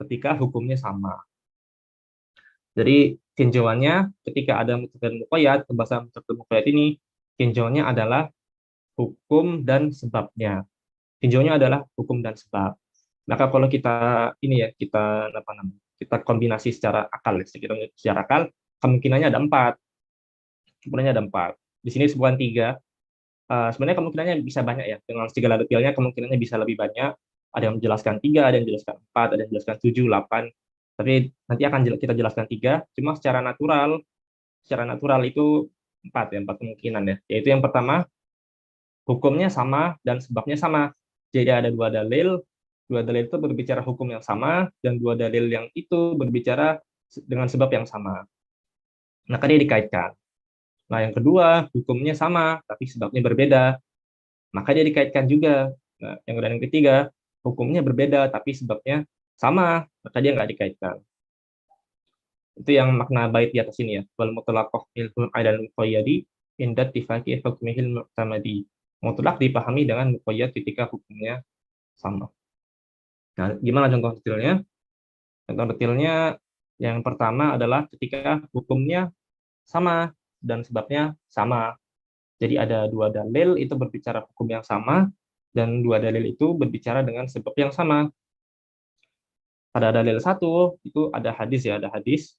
Ketika hukumnya sama. Jadi tinjauannya ketika ada mutlak dan muqayyad, pembahasan mutlak dan muqayyad ini tinjauannya adalah hukum dan sebabnya. Tinjauannya adalah hukum dan sebab. Maka kalau kita ini ya kita kombinasi secara akal, secara akal kemungkinannya ada empat. Sebenarnya ada empat. Di sini disebutkan tiga. Sebenarnya kemungkinannya bisa banyak ya. Dengan segala detailnya kemungkinannya bisa lebih banyak. Ada yang menjelaskan tiga, ada yang menjelaskan empat, ada yang menjelaskan tujuh, 8. Tapi nanti akan kita jelaskan tiga. Cuma secara natural itu empat kemungkinan ya. Yaitu yang pertama, hukumnya sama dan sebabnya sama. Jadi ada dua dalil itu berbicara hukum yang sama, dan dua dalil yang itu berbicara dengan sebab yang sama. Maka dia dikaitkan. Nah, yang kedua, hukumnya sama, tapi sebabnya berbeda. Maka dia dikaitkan juga. Nah, yang ketiga, hukumnya berbeda, tapi sebabnya sama, maka dia nggak dikaitkan. Itu yang makna bait di atas ini ya. Wal mutlaqah ilhum adal muqayyadi inda tifaqi hukmihil mu'tamadi. Mutlak dipahami dengan muqayyad ketika hukumnya sama. Nah, gimana contoh detailnya? Contoh detailnya yang pertama adalah ketika hukumnya sama dan sebabnya sama. Jadi ada dua dalil itu berbicara hukum yang sama, dan dua dalil itu berbicara dengan sebab yang sama. Pada dalil satu itu ada hadis ya, ada hadis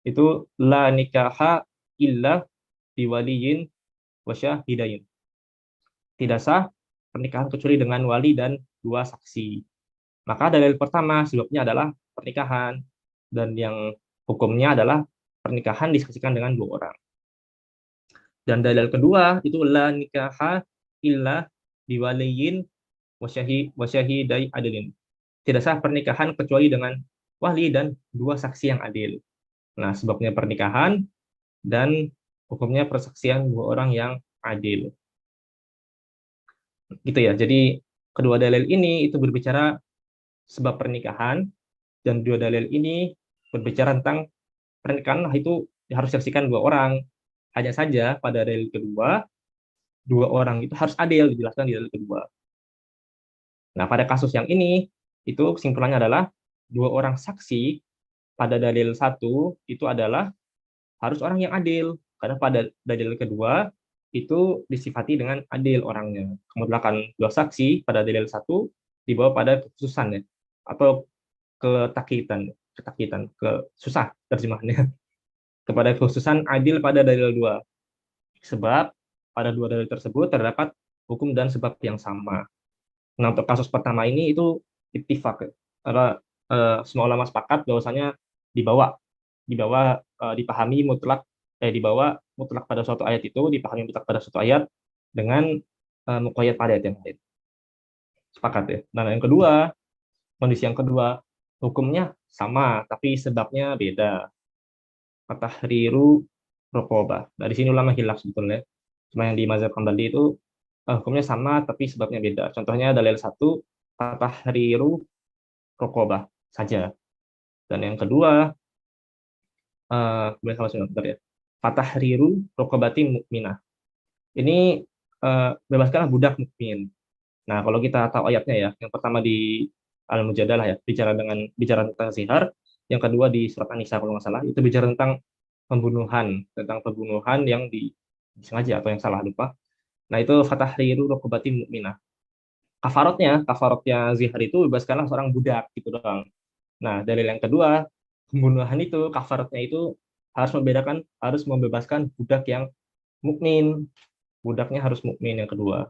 itu la nikaha illa biwaliyin wasyahidain. Tidak sah pernikahan kecuali dengan wali dan dua saksi. Maka dalil pertama sebabnya adalah pernikahan, dan yang hukumnya adalah pernikahan disaksikan dengan dua orang. Dan dalil kedua itu la nikaha illa biwaliyin wasyahidai adilin. Tidak sah pernikahan kecuali dengan wali dan dua saksi yang adil. Nah, sebabnya pernikahan dan hukumnya persaksian dua orang yang adil. Gitu ya. Jadi kedua dalil ini itu berbicara sebab pernikahan, dan dua dalil ini berbicara tentang pernikahan itu harus disaksikan dua orang. Hanya saja pada dalil kedua, dua orang itu harus adil, dijelaskan di dalil kedua. Nah, pada kasus yang ini, itu kesimpulannya adalah dua orang saksi pada dalil satu itu adalah harus orang yang adil. Karena pada dalil kedua, itu disifati dengan adil orangnya. Kemudian dua saksi pada dalil satu dibawa pada kekhususan ya, atau susah terjemahannya. Kepada kekhususan adil pada dalil dua. Sebab pada dua dalil tersebut terdapat hukum dan sebab yang sama. Nah, untuk kasus pertama ini itu ittifaq. Karena semua ulama sepakat bahwasanya dibawa dipahami mutlak pada suatu ayat itu dipahami mutlak pada suatu ayat dengan muqayyad pada ayat yang lain. Sepakat ya. Nah, yang kedua, kondisi yang kedua, hukumnya sama tapi sebabnya beda. Fatahriru raqabah. Nah, di sini ulama hilaf sebetulnya. Cuma yang di mazhab Hambali itu hukumnya sama tapi sebabnya beda. Contohnya dalil 1 fatahriru raqabah saja. Dan yang kedua kemudian sebentar ya. Fatahriru raqabati mukminah. Ini bebaskanlah budak mukmin. Nah, kalau kita tahu ayatnya ya, yang pertama di Al-Mujadalah ya, bicara tentang zihar, yang kedua di surat An-Nisa kalau nggak salah, itu bicara tentang pembunuhan yang disengaja atau yang salah lupa. Nah, itu fatahriru raqabati mukminah. Kafaratnya zihar itu bebaskanlah seorang budak gitu doang. Nah, dalil yang kedua, pembunuhan itu kafaratnya itu harus membebaskan budak yang mukmin. Budaknya harus mukmin yang kedua.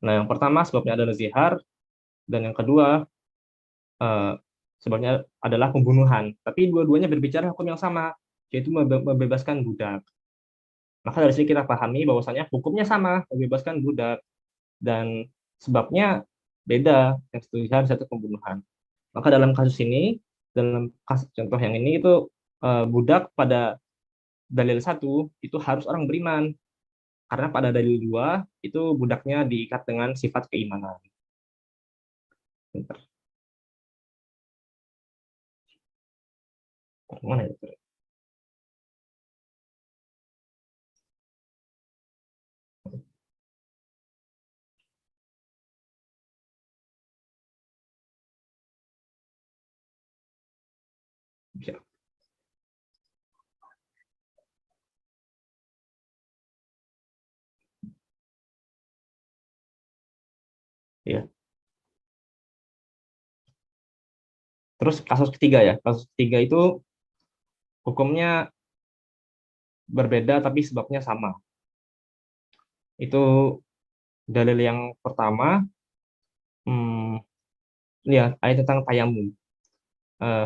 Nah, yang pertama sebabnya adalah zihar dan yang kedua sebabnya adalah pembunuhan. Tapi dua-duanya berbicara hukum yang sama, yaitu membebaskan budak. Maka dari sini kita pahami bahwasanya hukumnya sama, membebaskan budak. Dan sebabnya beda, yang satu zihar, satu pembunuhan. Maka dalam kasus ini, dalam kasus contoh yang ini itu budak pada dalil 1 itu harus orang beriman. Karena pada dalil 2 itu budaknya diikat dengan sifat keimanan. Bentar. Mana ya? Bisa. Ya. Terus kasus ketiga ya. Kasus ketiga itu hukumnya berbeda tapi sebabnya sama. Itu dalil yang pertama, ya ayat tentang tayamum.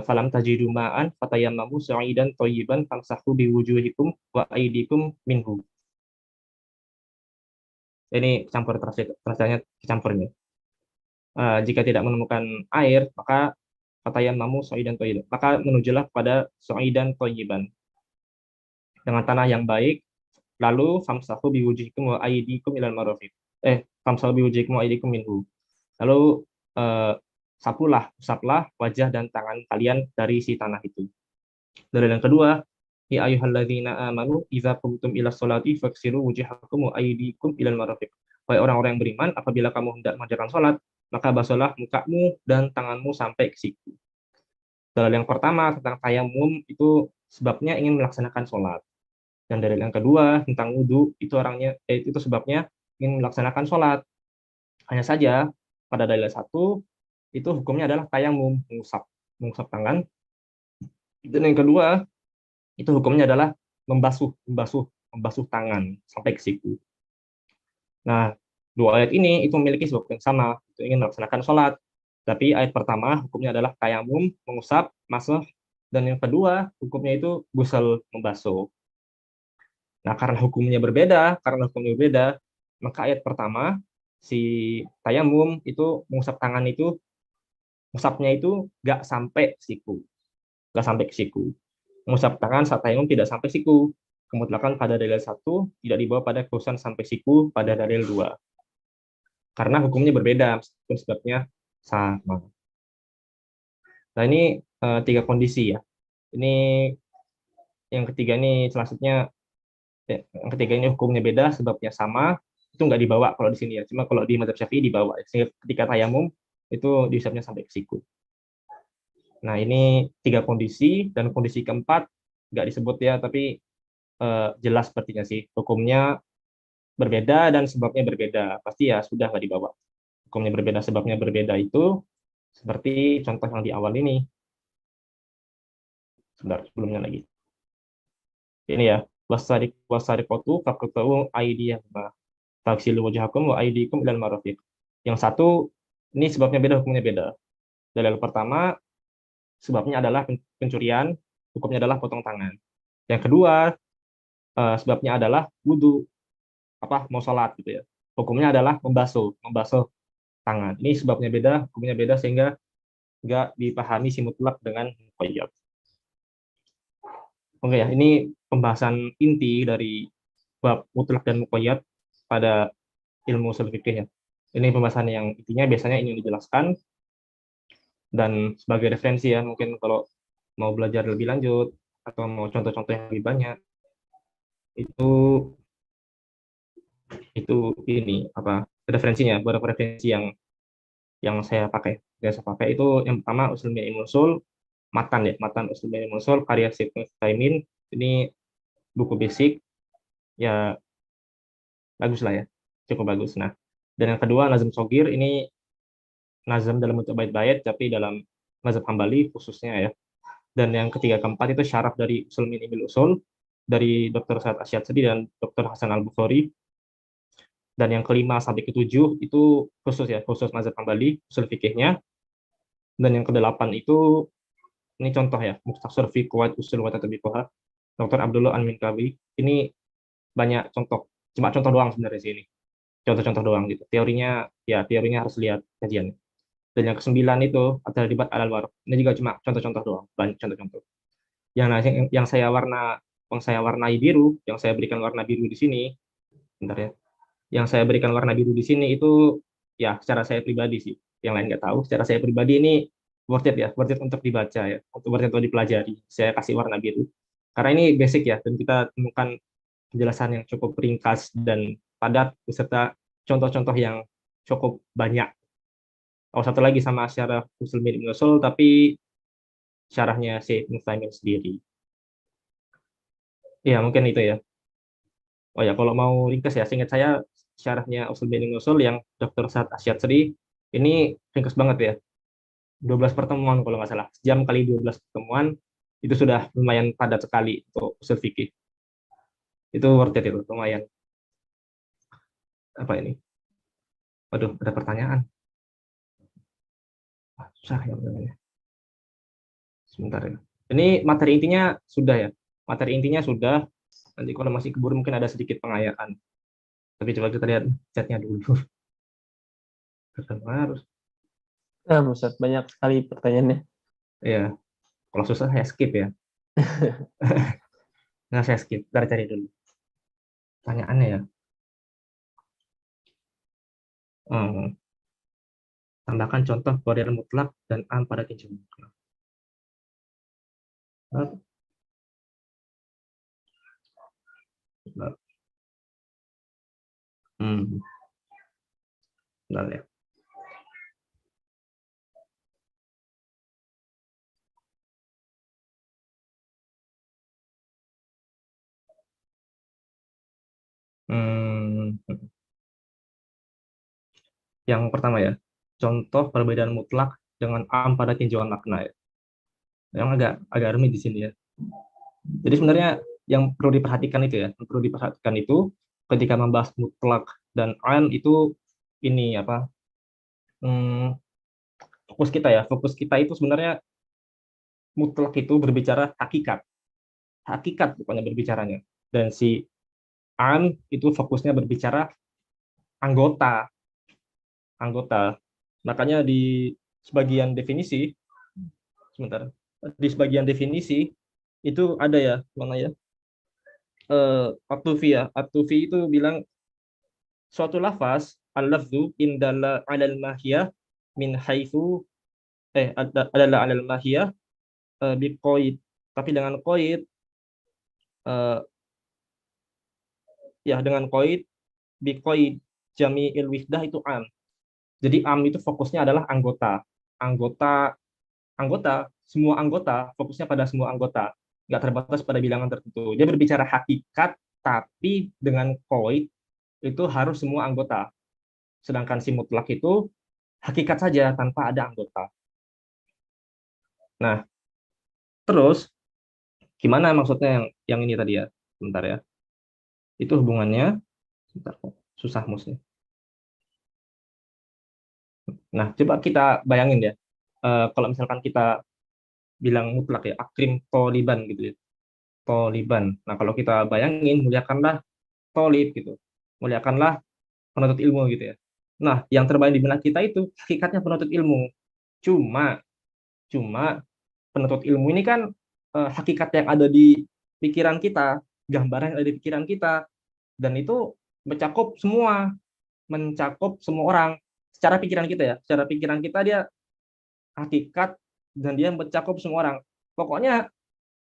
Falam tajidu ma'an fatayammamu sa'idan thayyiban famsahu biwujuhikum wa aydikum minhu. Ini campur terasanya campurnya. Jika tidak menemukan air, maka fatayammamu sa'idan thayyiban. Maka menujulah pada sa'idan thayyiban. Dengan tanah yang baik, lalu famsahu biwujuhikum wa aydikum ilal marafiq. Famsahu biwujuhikum wa aydikum minhu. Lalu usaplah wajah dan tangan kalian dari si tanah itu. Dalil yang kedua, ya ayyuhalladzina amanu idza qumtum ila sholati faghsilu wujuhakum wa aydikum ilal marafiq. Wahai orang-orang yang beriman, apabila kamu hendak mengerjakan salat, maka basuhlah mukamu dan tanganmu sampai ke siku. Dalil yang pertama tentang tayamum itu sebabnya ingin melaksanakan salat. Dan dalil yang kedua tentang wudu itu sebabnya ingin melaksanakan salat. Hanya saja pada dalil 1 itu hukumnya adalah tayamum, mengusap tangan. Dan yang kedua itu hukumnya adalah membasuh tangan sampai ke siku. Nah, dua ayat ini itu memiliki sebab yang sama, itu ingin melaksanakan sholat. Tapi ayat pertama hukumnya adalah tayamum, mengusap, masuh, dan yang kedua hukumnya itu ghusl, membasuh. Nah, karena hukumnya berbeda, maka ayat pertama si tayamum itu mengusap tangan itu musapnya itu nggak sampai ke siku. Mengusap tangan saat tayamum tidak sampai siku. Kemutlakan pada dalil 1 tidak dibawa pada khususan sampai siku pada dalil 2. Karena hukumnya berbeda, meskipun sebabnya sama. Nah, ini 3 kondisi ya. Ini yang ketiga ini selanjutnya, yang ketiga ini hukumnya beda, sebabnya sama, itu nggak dibawa kalau di sini ya. Cuma kalau di mazhab Syafi'i dibawa. Sehingga ketika tayamum itu diusapnya sampai ke siku. Nah, ini 3 kondisi, dan kondisi keempat nggak disebut ya, tapi jelas sepertinya sih. Hukumnya berbeda dan sebabnya berbeda. Pasti ya sudah nggak dibawa. Hukumnya berbeda, sebabnya berbeda itu seperti contoh yang di awal ini. Sebentar, sebelumnya lagi. Ini ya, wasariqatu faqta'u aydiyahuma. Faghsilu wujuhakum wa aydikum ilal marafiq. Yang satu Ini sebabnya beda, hukumnya beda. Dalil pertama, sebabnya adalah pencurian, hukumnya adalah potong tangan. Yang kedua, sebabnya adalah wudhu, mau sholat gitu ya. Hukumnya adalah membasuh tangan. Ini sebabnya beda, hukumnya beda, sehingga nggak dipahami si mutlak dengan muqayyad. Oke ya, ini pembahasan inti dari bab mutlak dan muqayyad pada ilmu ushul fikih ya. Ini pembahasan yang intinya biasanya ini dijelaskan, dan sebagai referensi ya, mungkin kalau mau belajar lebih lanjut atau mau contoh-contoh yang lebih banyak, itu ini referensinya, beberapa referensi yang saya pakai. Yang saya pakai itu yang pertama usul min ilmu usul, matan usul min ilmu usul karya Syekh Utsaimin. Ini buku basic ya, bagus lah ya, cukup bagus. Nah, dan yang kedua Nazm Shogir, ini nazam dalam bentuk bait-bait tapi dalam mazhab Hambali khususnya ya. Dan yang ketiga keempat itu syaraf dari usul min ilmu usul dari Dr. Sa'ad Asy-Syadzili dan Dr. Hasan Al-Bukhari. Dan yang kelima sampai ketujuh itu khusus mazhab Hambali, usul fikihnya. Dan yang kedelapan itu, ini contoh ya, Mukhtasar fi Qawaid Usul wa Tatbiquha, Dr. Abdullah An-Minkawi. Ini banyak contoh, cuma contoh doang sebenarnya sih ini. Contoh-contoh doang gitu. Teorinya harus lihat kajiannya. Dan yang kesembilan itu adalah ribat alal warq. Ini juga cuma contoh-contoh doang, banyak contoh-contoh. Yang saya warnai biru, yang saya berikan warna biru di sini, bentar ya. Yang saya berikan warna biru di sini itu ya secara saya pribadi sih. Yang lain nggak tahu. Secara saya pribadi ini worth it untuk dibaca ya, worth it untuk dipelajari. Saya kasih warna biru karena ini basic ya, dan kita temukan penjelasan yang cukup ringkas dan padat beserta contoh-contoh yang cukup banyak. Oh, satu lagi sama syarah usul min usul, tapi syarahnya si Ibnu Utsaimin sendiri. Ya, mungkin itu ya. Oh ya, kalau mau ringkas ya, seingat saya syarahnya usul min usul yang Dr. Sa'ad Asy-Syadzili ini ringkas banget ya. 12 pertemuan kalau nggak salah. Jam kali 12 pertemuan itu sudah lumayan padat sekali untuk usul fikih. Itu worth it itu, lumayan. Apa ini? Waduh, ada pertanyaan. Susah ya namanya. Sebentar ya. Ini materi intinya sudah ya. Materi intinya sudah. Nanti kalau masih keburu mungkin ada sedikit pengayaan. Tapi coba kita lihat chatnya dulu. Harus. Ustaz, banyak sekali pertanyaannya. Ya, kalau susah saya skip ya. Nah, saya skip. Cari dulu. Pertanyaannya ya. Tambahkan contoh Qadariyah mutlak dan am pada tinjau mutlak. Bentar ya. Yang pertama ya, contoh perbedaan mutlak dengan am pada tinjauan makna ya. Yang agak rumit di sini ya. Jadi sebenarnya yang perlu diperhatikan itu ya, yang perlu diperhatikan itu ketika membahas mutlak dan am itu ini fokus kita itu sebenarnya mutlak itu berbicara hakikat bukannya berbicaranya, dan si am itu fokusnya berbicara anggota. Makanya di sebagian definisi, itu ada ya, mana ya, At-Tufi itu bilang suatu lafaz al-lafzu indalla alal mahiyah min haitsu adalah alal mahiyah biqaid, tapi dengan qaid dengan qaid biqaid jami'il wihdah itu am. Jadi am itu fokusnya adalah anggota, semua anggota, fokusnya pada semua anggota, nggak terbatas pada bilangan tertentu. Dia berbicara hakikat, tapi dengan qaid itu harus semua anggota. Sedangkan si mutlak itu hakikat saja tanpa ada anggota. Nah, terus gimana maksudnya yang ini tadi ya? Sebentar ya. Itu hubungannya, sebentar kok, susah musnya. Nah, coba kita bayangin ya, kalau misalkan kita bilang mutlak ya, akrim toliban gitu ya, toliban. Nah, kalau kita bayangin, muliakanlah tolib gitu, muliakanlah penuntut ilmu gitu ya. Nah, yang terbayang di benak kita itu hakikatnya penuntut ilmu. Cuma, cuma penuntut ilmu ini kan hakikat yang ada di pikiran kita, gambaran yang ada di pikiran kita, dan itu mencakup semua orang. Secara pikiran kita ya, secara pikiran kita dia hakikat dan dia mencakup semua orang. Pokoknya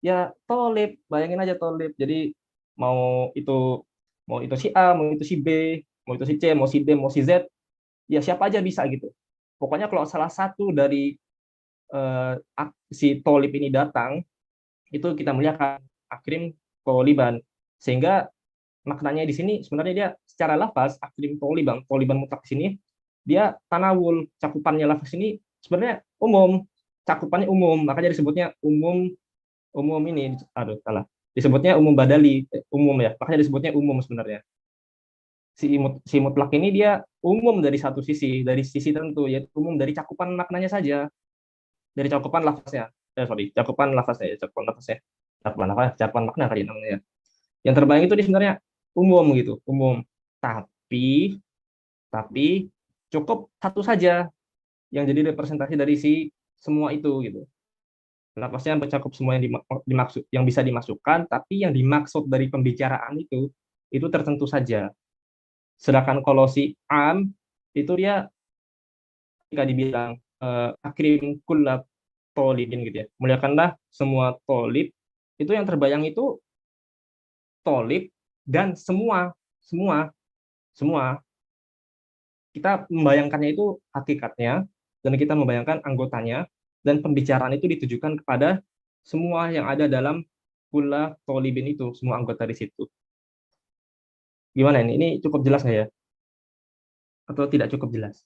ya tolib, bayangin aja tolib. Jadi mau itu mau itu si A, mau itu si B, mau itu si C, mau si D, mau si Z, ya siapa aja bisa gitu. Pokoknya kalau salah satu dari eh, si tolib ini datang, itu kita muliakan akrim toliban. Sehingga maknanya di sini sebenarnya dia secara lafaz akrim toliban mutlak di sini dia tanawul, cakupannya lafaz ini sebenarnya umum, cakupannya umum, makanya disebutnya umum. Umum ini aduh salah, disebutnya umum badali, umum ya, makanya disebutnya umum sebenarnya. Si mutlak ini dia umum dari satu sisi, dari sisi tertentu, yaitu umum dari cakupan maknanya saja, dari cakupan lafaznya. Cakupan lafaznya ya, cakupan makna kali namanya ya. Yang terbayang itu di sebenarnya umum gitu, umum. Tapi tapi cukup satu saja yang jadi representasi dari si semua itu gitu. Lafaznya mencakup semua yang dimaksud, yang bisa dimasukkan, tapi yang dimaksud dari pembicaraan itu tertentu saja. Sedangkan kalau si am itu dia ketika dibilang akrim kullab tolibin gitu ya, muliakanlah semua tolib, itu yang terbayang itu tolib dan semua, semua. Kita membayangkannya itu hakikatnya, dan kita membayangkan anggotanya, dan pembicaraan itu ditujukan kepada semua yang ada dalam kula tolibin itu, semua anggota di situ. Gimana ini? Ini cukup jelas nggak ya? Atau tidak cukup jelas?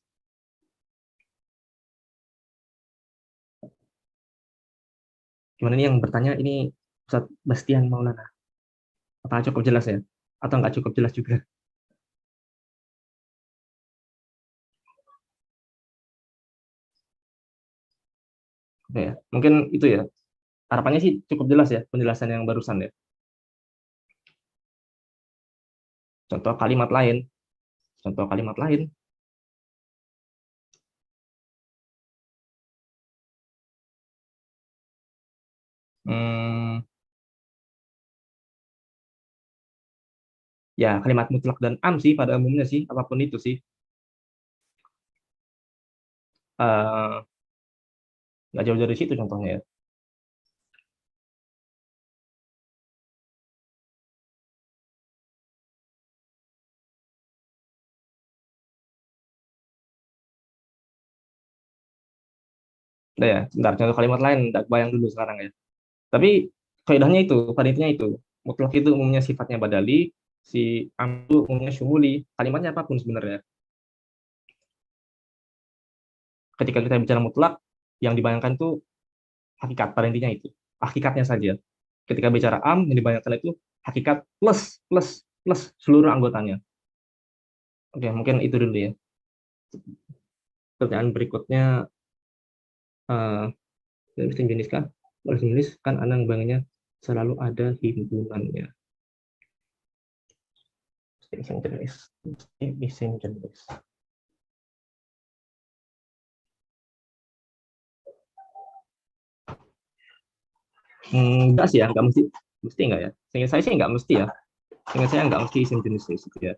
Gimana ini yang bertanya ini Ustaz Bastian Maulana? Apakah cukup jelas ya? Atau nggak cukup jelas juga? Oke ya, mungkin itu ya. Harapannya sih cukup jelas ya penjelasan yang barusan ya. Contoh kalimat lain, contoh kalimat lain. Hmm, ya kalimat mutlak dan am sih pada umumnya sih, apapun itu sih. Eh, nggak jauh dari situ contohnya ya. Udah ya, sebentar contoh kalimat lain, nggak bayang dulu sekarang ya. Tapi kaidahnya itu, variannya itu. Mutlak itu umumnya sifatnya badali, si am itu umumnya syumuli. Kalimatnya apapun sebenarnya. Ketika kita bicara mutlak, yang dibayangkan itu hakikat, pada intinya itu. Hakikatnya saja. Ketika bicara am, yang dibayangkan itu hakikat plus seluruh anggotanya. Oke, mungkin itu dulu ya. Pertanyaan berikutnya, mesin jenis kan? Mesin jenis kan anak banknya selalu ada himpunannya. Mesin jenis. Mesin jenis. Enggak sih ya, enggak mesti. Mesti enggak ya? Seingat saya sih enggak mesti ya. Seingat saya enggak mesti isim jenis itu ya.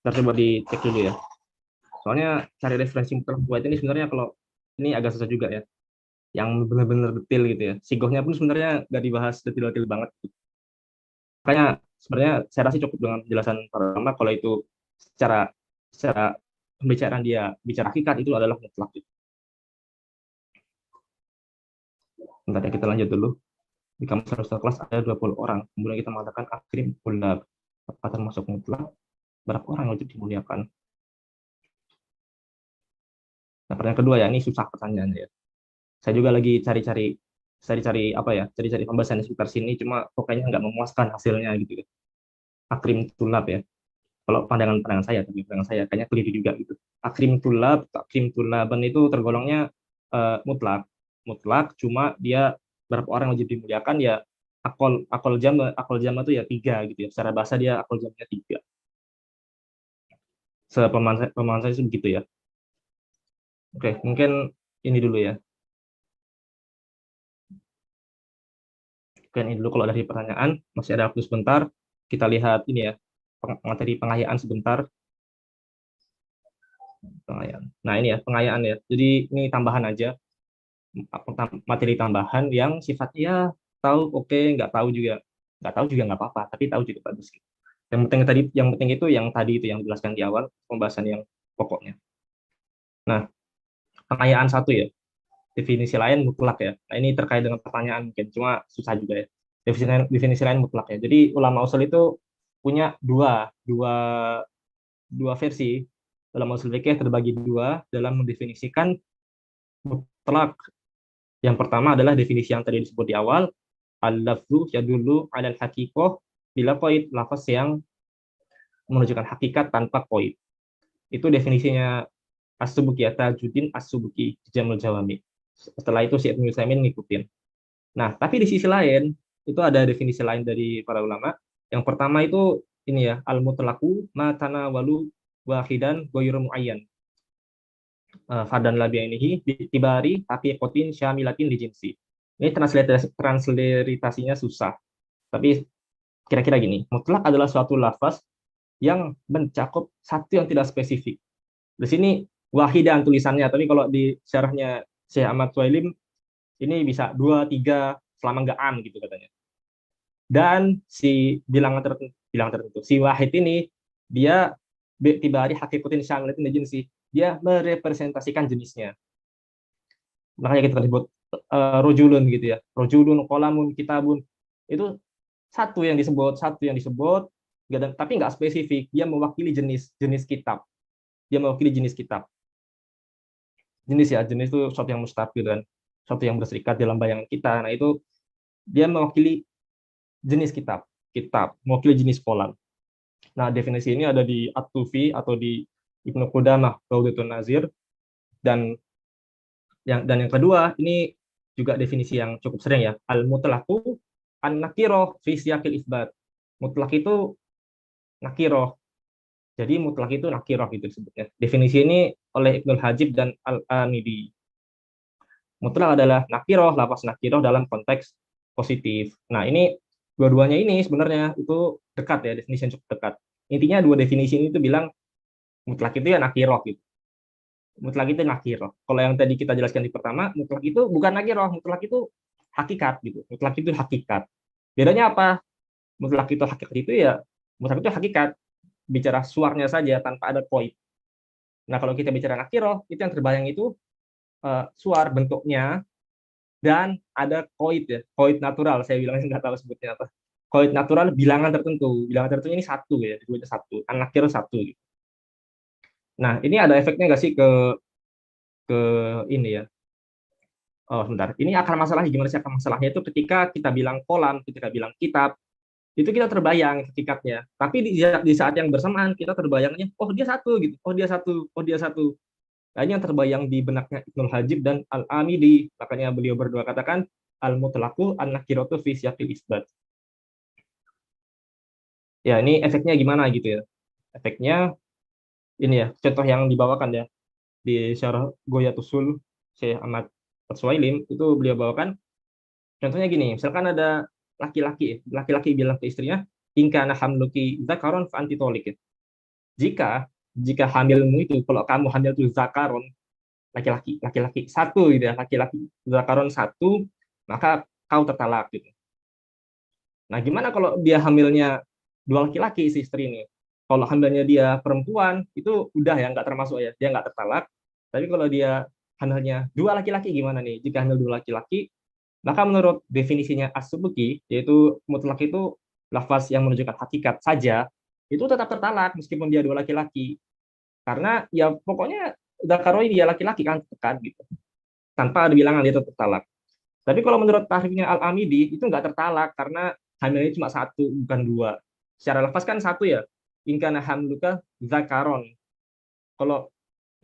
Kita coba dicek dulu ya. Soalnya cari referensi mutlak buat ini sebenarnya kalau ini agak susah juga ya. Yang benar-benar detail gitu ya. Sigohnya pun sebenarnya nggak dibahas detail-detail banget. Makanya sebenarnya saya rasa cukup dengan penjelasan pertama kalau itu secara secara pembicaraan dia bicara hakikat itu adalah mutlak. Bentar ya, kita lanjut dulu. Di kamus satu kelas ada 20 orang. Kemudian kita mengatakan akrim kulab. Apakah termasuk mutlak? Berapa orang wajib dimuliakan? Nah, pertanyaan kedua ya, ini susah pertanyaannya ya. Saya juga lagi cari-cari apa ya, cari-cari pembahasan di sekitar sini, cuma pokoknya nggak memuaskan hasilnya gitu ya. Akrim tulab ya. Kalau pandangan saya, tapi pandangan saya kayaknya keliru juga gitu. Takrim tulaban itu tergolongnya mutlak, mutlak. Cuma dia berapa orang wajib dimuliakan ya, akol jama itu ya 3 gitu ya. Secara bahasa dia akol jamnya 3. Pemahaman saya itu begitu ya. Oke, mungkin ini dulu ya. Mungkin ini dulu kalau dari pertanyaan, masih ada waktu sebentar. Kita lihat ini ya, materi pengayaan sebentar. Pengayaan. Nah ini ya, pengayaan ya. Jadi ini tambahan aja, materi tambahan yang sifatnya ya, tahu oke, nggak tahu juga nggak apa-apa, tapi tahu juga bagus. Gitu. Yang penting itu yang dijelaskan di awal, pembahasan yang pokoknya. Nah, pengayaan satu ya. Definisi lain mutlak ya. Nah, ini terkait dengan pertanyaan mungkin, cuma susah juga ya. Definisi lain mutlak ya. Jadi ulama usul itu punya dua versi. Ulama usul fikih terbagi dua dalam mendefinisikan mutlak. Yang pertama adalah definisi yang tadi disebut di awal, al-lafzu yadullu 'alal haqiqah bila qaid, lafaz yang menunjukkan hakikat tanpa qaid. Itu definisinya As-Subuki, Tajuddin As-Subuki, Jamul Jawami. Setelah itu si Ibnu Utsaimin ngikutin. Nah, tapi di sisi lain itu ada definisi lain dari para ulama. Yang pertama itu ini ya, al-mutlaqu ma tanawalu wahidan ghairu muayyan. Fadan labianihi tibari tapi kotin syamilatin di jinsi. Ini transliteritasinya susah. Tapi kira-kira gini, mutlak adalah suatu lafaz yang mencakup satu yang tidak spesifik. Di sini wahidan tulisannya, tapi kalau di syarahnya Syekh Ahmad Suailim ini bisa 2, 3 selama nggak am gitu katanya. Dan si bilangan tertentu, si wahid ini dia tibari hakikatin syamilatin di jinsi, dia merepresentasikan jenisnya. Makanya kita sebut rojulun gitu ya. Rojulun, kolamun, kitabun. Itu satu yang disebut, tapi nggak spesifik. Dia mewakili jenis kitab. Dia mewakili jenis kitab. Jenis itu sesuatu yang mustaqil kan, sesuatu yang berserikat dalam bayangan kita. Nah itu dia mewakili jenis kitab, mewakili jenis kolam. Nah definisi ini ada di At-Tufi atau di Ibnu Qudamah, Rawdatun Nazir, dan yang kedua ini juga definisi yang cukup sering ya, al-mutlaqu an-nakirah fi siyaqil isbat. Mutlak itu nakirah. Jadi mutlak itu nakirah gitu disebutnya. Definisi ini oleh Ibnul Hajib dan Al-Amidi. Mutlak adalah nakirah, lafaz nakirah dalam konteks positif. Nah, ini dua-duanya ini sebenarnya itu dekat ya, definisi yang cukup dekat. Intinya dua definisi ini itu bilang mutlak itu ya nakirah gitu. Mutlak itu nakirah. Kalau yang tadi kita jelaskan di pertama, mutlak itu bukan nakirah, mutlak itu hakikat gitu. Mutlak itu hakikat. Bedanya apa? Mutlak itu hakikat itu ya, mutlak itu hakikat. Bicara suarnya saja tanpa ada qaid. Nah, kalau kita bicara nakirah, itu yang terbayang itu suar bentuknya dan ada qaid ya, qaid natural. Saya bilang nggak tahu sebutnya apa. Qaid natural bilangan tertentu. Bilangan tertentu ini satu ya, disebutnya satu. An-nakirah satu gitu. Nah, ini ada efeknya nggak sih ke ini ya? Oh, sebentar. Ini akar masalahnya gimana sih akar masalahnya itu ketika kita bilang kolam, ketika bilang kitab, itu kita terbayang hakikatnya. Tapi di saat yang bersamaan kita terbayangnya, oh dia satu gitu, oh dia satu, oh dia satu. Nah, ini yang terbayang di benaknya Ibnul Hajib dan Al-Amidi. Makanya beliau berdua katakan al-mutlaqu an-nakiratu fi siyaqil isbat. Ya, ini efeknya gimana gitu ya? Efeknya ini ya, contoh yang dibawakan ya di Syarah Ghoyatul Syekh Ahmad As-Suailim itu beliau bawakan. Contohnya gini, misalkan ada laki-laki bilang ke istrinya, "In kana hamluki dzakaron fa anti tholiq." Jika hamilmu itu, kalau kamu hamil itu zakaron, laki-laki satu gitu ya, laki-laki zakaron satu, maka kau tertalak gitu. Nah, gimana kalau dia hamilnya dua laki-laki si istri ini? Kalau hamilnya dia perempuan, itu udah ya nggak termasuk ya, dia nggak tertalak. Tapi kalau dia hamilnya dua laki-laki gimana nih? Jika hamil dua laki-laki, maka menurut definisinya As-Subuki, yaitu mutlak itu lafaz yang menunjukkan hakikat saja, itu tetap tertalak meskipun dia dua laki-laki. Karena ya pokoknya Zakaroi dia laki-laki kan gitu. Tanpa ada bilangan dia tetap tertalak. Tapi kalau menurut tahrifnya Al-Amidi itu nggak tertalak karena hamilnya cuma satu bukan dua. Secara lafaz kan satu ya. in kana hamluka zakaron. Kalau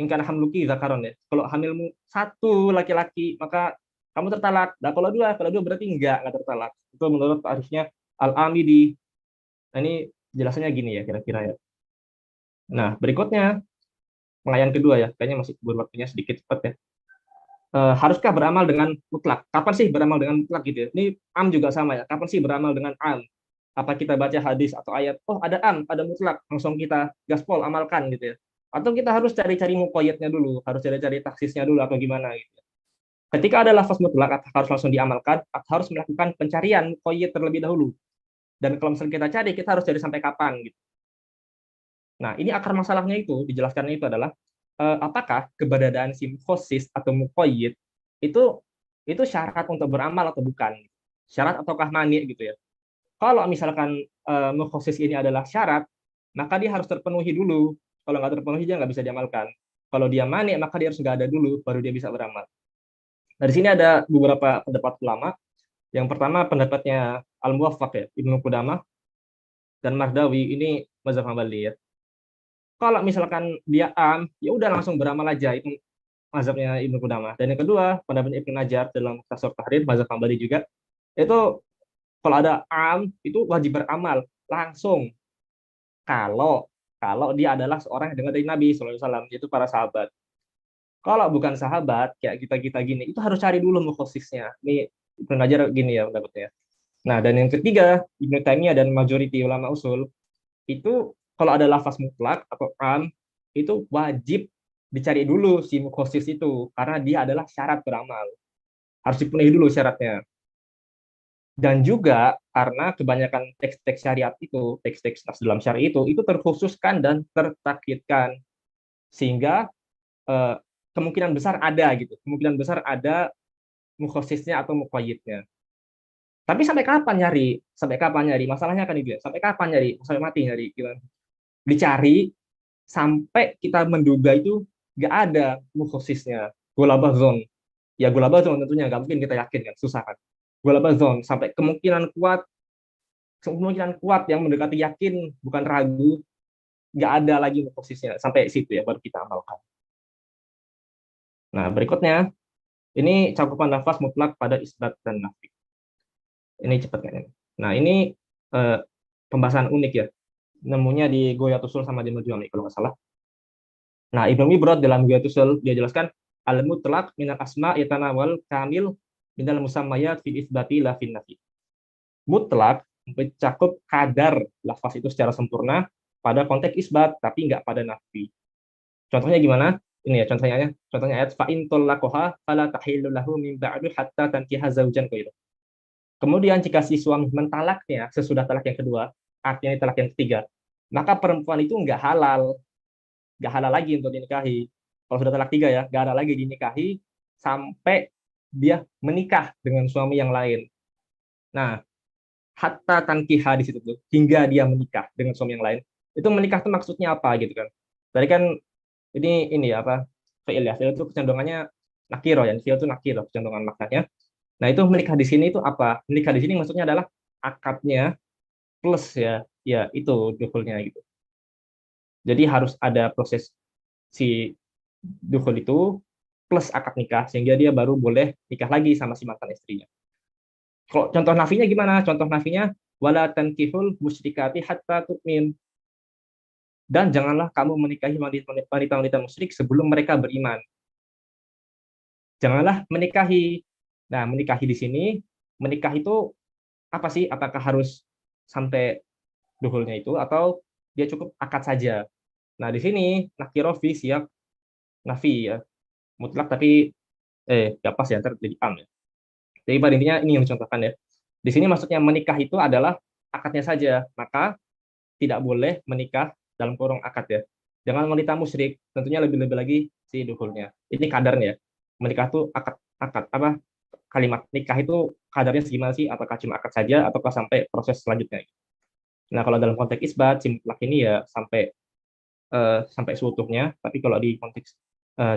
in kana hamluki zakaron ya. Kalau hamilmu satu laki-laki, maka kamu tertalak. Nah, kalau dua berarti enggak tertalak. Itu menurut harusnya Al-Amidi. Nah, ini jelasannya gini ya kira-kira ya. Nah, berikutnya pengayaan kedua ya. Kayaknya masih keburu waktunya sedikit cepat ya. Haruskah beramal dengan mutlak? Kapan sih beramal dengan mutlak gitu ya? Ini am juga sama ya. Kapan sih beramal dengan am? Apa kita baca hadis atau ayat, oh ada am, ada mutlak, langsung kita gaspol amalkan gitu ya? Atau kita harus cari-cari muqayyadnya dulu, harus cari-cari taksisnya dulu atau gimana gitu. Ketika ada lafaz mutlak harus langsung diamalkan, atau harus melakukan pencarian muqayyad terlebih dahulu. Dan kalau misalnya kita cari, kita harus cari sampai kapan gitu. Nah, ini akar masalahnya itu dijelaskannya itu adalah apakah keberadaan si mukhasis atau muqayyid itu syarat untuk beramal atau bukan? Syarat ataukah mani gitu ya? Kalau misalkan mukhasis ini adalah syarat, maka dia harus terpenuhi dulu. Kalau nggak terpenuhi dia nggak bisa diamalkan. Kalau dia mani, maka dia harus nggak ada dulu, baru dia bisa beramal. Nah, di sini ada beberapa pendapat ulama. Yang pertama pendapatnya Al-Muwaffaq ya, Ibnu Qudamah dan Mardawi, ini mazhab Hambali ya. Kalau misalkan dia am, ya udah langsung beramal aja, itu mazhabnya Ibnu Qudamah. Dan yang kedua, pendapatnya Ibnu Najjar dalam Tasawwuf Tahrir, mazhab Hambali juga, itu kalau ada am itu wajib beramal langsung. Kalau kalau dia adalah seorang yang dengar dari Nabi SAW, yaitu para sahabat. Kalau bukan sahabat, kayak kita-kita gini, itu harus cari dulu mukhasisnya. Ini Ibnu Najjar gini ya pendapatnya. Nah, dan yang ketiga, Ibnu Taimiyah dan majoriti ulama usul, itu kalau ada lafaz mutlak atau am, itu wajib dicari dulu si mukhasis itu, karena dia adalah syarat beramal. Harus dipenuhi dulu syaratnya. Dan juga karena kebanyakan teks-teks syariat itu, teks-teks dalam syariat itu terkhususkan dan tertaklidkan. Sehingga kemungkinan besar ada gitu, kemungkinan besar ada mukhasisnya atau muqayyidnya. Tapi sampai kapan nyari? Sampai kapan nyari? Masalahnya kan itu ya. Sampai kapan nyari? Sampai mati nyari. Gimana? Dicari sampai kita menduga itu nggak ada mukhasisnya. Golabah zone. Ya golabah zone tentunya nggak mungkin kita yakin kan, susah kan. Golabah zone sampai kemungkinan kuat yang mendekati yakin bukan ragu, nggak ada lagi mukhasisnya. Sampai situ ya baru kita amalkan. Nah berikutnya ini cakupan lafaz mutlak pada isbat dan nafi. Ini cepat kan? Nah ini pembahasan unik ya. Nemunya di Ghoyatul Usul sama di Majmu' kalau nggak salah. Nah, Ibnu Mibrad dalam Ghoyatul Usul dia jelaskan al-mutlaq minal asma yatanawal kamil minal musammayat fi isbati la fin nafi. Mutlak mencakup kadar lafaz itu secara sempurna pada konteks isbat tapi nggak pada nafi. Contohnya gimana? Ini ya contohnya ayat fa in talaqaha fala tahillu lahu min ba'du hatta tankiha zaujan ghairu. Kemudian jika si suami mentalaknya sesudah talak yang kedua, artinya talak yang ketiga, maka perempuan itu nggak halal lagi untuk dinikahi. Kalau sudah talak tiga ya, nggak ada lagi dinikahi sampai dia menikah dengan suami yang lain. Nah, hatta tankiha di situ tuh, hingga dia menikah dengan suami yang lain. Itu menikah itu maksudnya apa gitu kan? Tadi kan ini apa? Fi'il ya, fi'il itu kecenderungannya nakiro ya, fi'il itu nakiro kecenderungan maknanya. Nah, itu menikah di sini itu apa? Menikah di sini maksudnya adalah akadnya plus ya itu dukhulnya gitu. Jadi harus ada proses si dukhul itu plus akad nikah sehingga dia baru boleh nikah lagi sama si mantan istrinya. Kalau contoh nafinya gimana? Contoh nafinya wala tankihul musyrikati hatta tu'min. Dan janganlah kamu menikahi wanita-wanita musyrik sebelum mereka beriman. Janganlah menikahi. Nah, menikahi di sini, menikah itu apa sih? Apakah harus sampai duhulnya itu atau dia cukup akad saja? Nah, di sini nakiro fi siap nafi ya. Mutlak tapi nggak pas ya, ntar jadi am ya. Jadi pada intinya ini yang dicontohkan ya. Di sini maksudnya menikah itu adalah akadnya saja, maka tidak boleh menikah dalam kurung akad ya. Jangan wanita musyrik, tentunya lebih-lebih lagi si duhulnya. Ini kadarnya. Menikah itu akad apa? Kalimat nikah itu kadarnya segimana sih? Apakah cuma akad saja ataukah sampai proses selanjutnya? Nah, kalau dalam konteks isbat si mutlak ini ya sampai seutuhnya, tapi kalau di konteks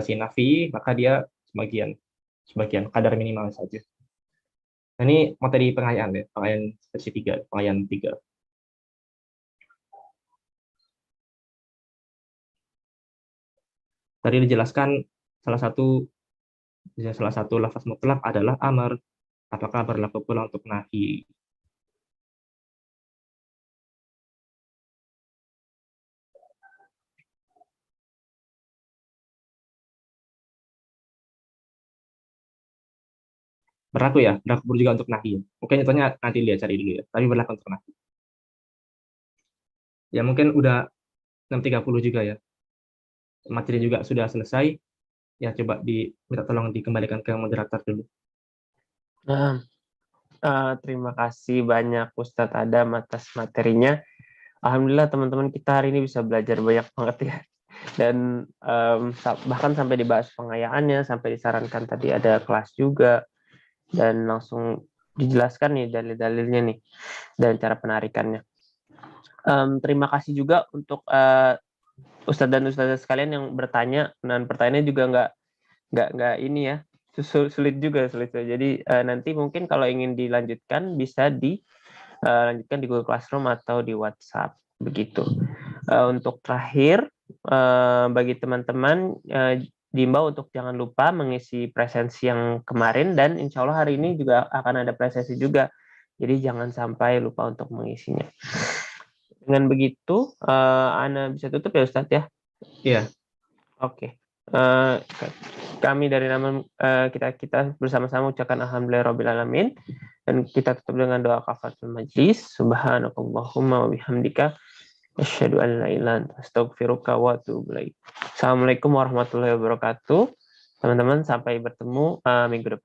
si nafi maka dia sebagian kadar minimal saja. Nah, ini materi pengayaan ya, pengayaan versi 3, pengayaan 3. Tadi dijelaskan salah satu lafaz mutlak adalah amar. Apakah berlaku pula untuk nahi? Berlaku ya, berlaku juga untuk nahi. Mungkin contohnya nanti lihat cari dulu ya. Tapi berlaku untuk nahi. Ya mungkin udah 6.30 juga ya. Materi juga sudah selesai. Ya coba minta tolong dikembalikan ke moderator dulu. Nah, terima kasih banyak Ustadz Adam atas materinya. Alhamdulillah teman-teman kita hari ini bisa belajar banyak banget ya. Dan bahkan sampai dibahas pengayaannya, sampai disarankan tadi ada kelas juga. Dan langsung dijelaskan nih dalil-dalilnya nih dan cara penarikannya. Terima kasih juga untuk Ustadz dan Ustazah sekalian yang bertanya, dan pertanyaannya juga nggak ini ya, sulit juga. Jadi nanti mungkin kalau ingin dilanjutkan bisa dilanjutkan di Google Classroom atau di WhatsApp begitu. Untuk terakhir, bagi teman-teman diimbau untuk jangan lupa mengisi presensi yang kemarin, dan insya Allah hari ini juga akan ada presensi juga. Jadi jangan sampai lupa untuk mengisinya. Dengan begitu, Ana bisa tutup ya Ustadz ya? Iya. Oke. Kami dari nama kita bersama-sama ucapkan alhamdulillahirabbil alamin, dan kita tutup dengan doa kafaratul majlis. Subhanakallahumma wa bihamdika asyhadu an la ilaha illa anta astaghfiruka wa atubu ilaik. Assalamualaikum warahmatullahi wabarakatuh. Teman-teman, sampai bertemu minggu depan.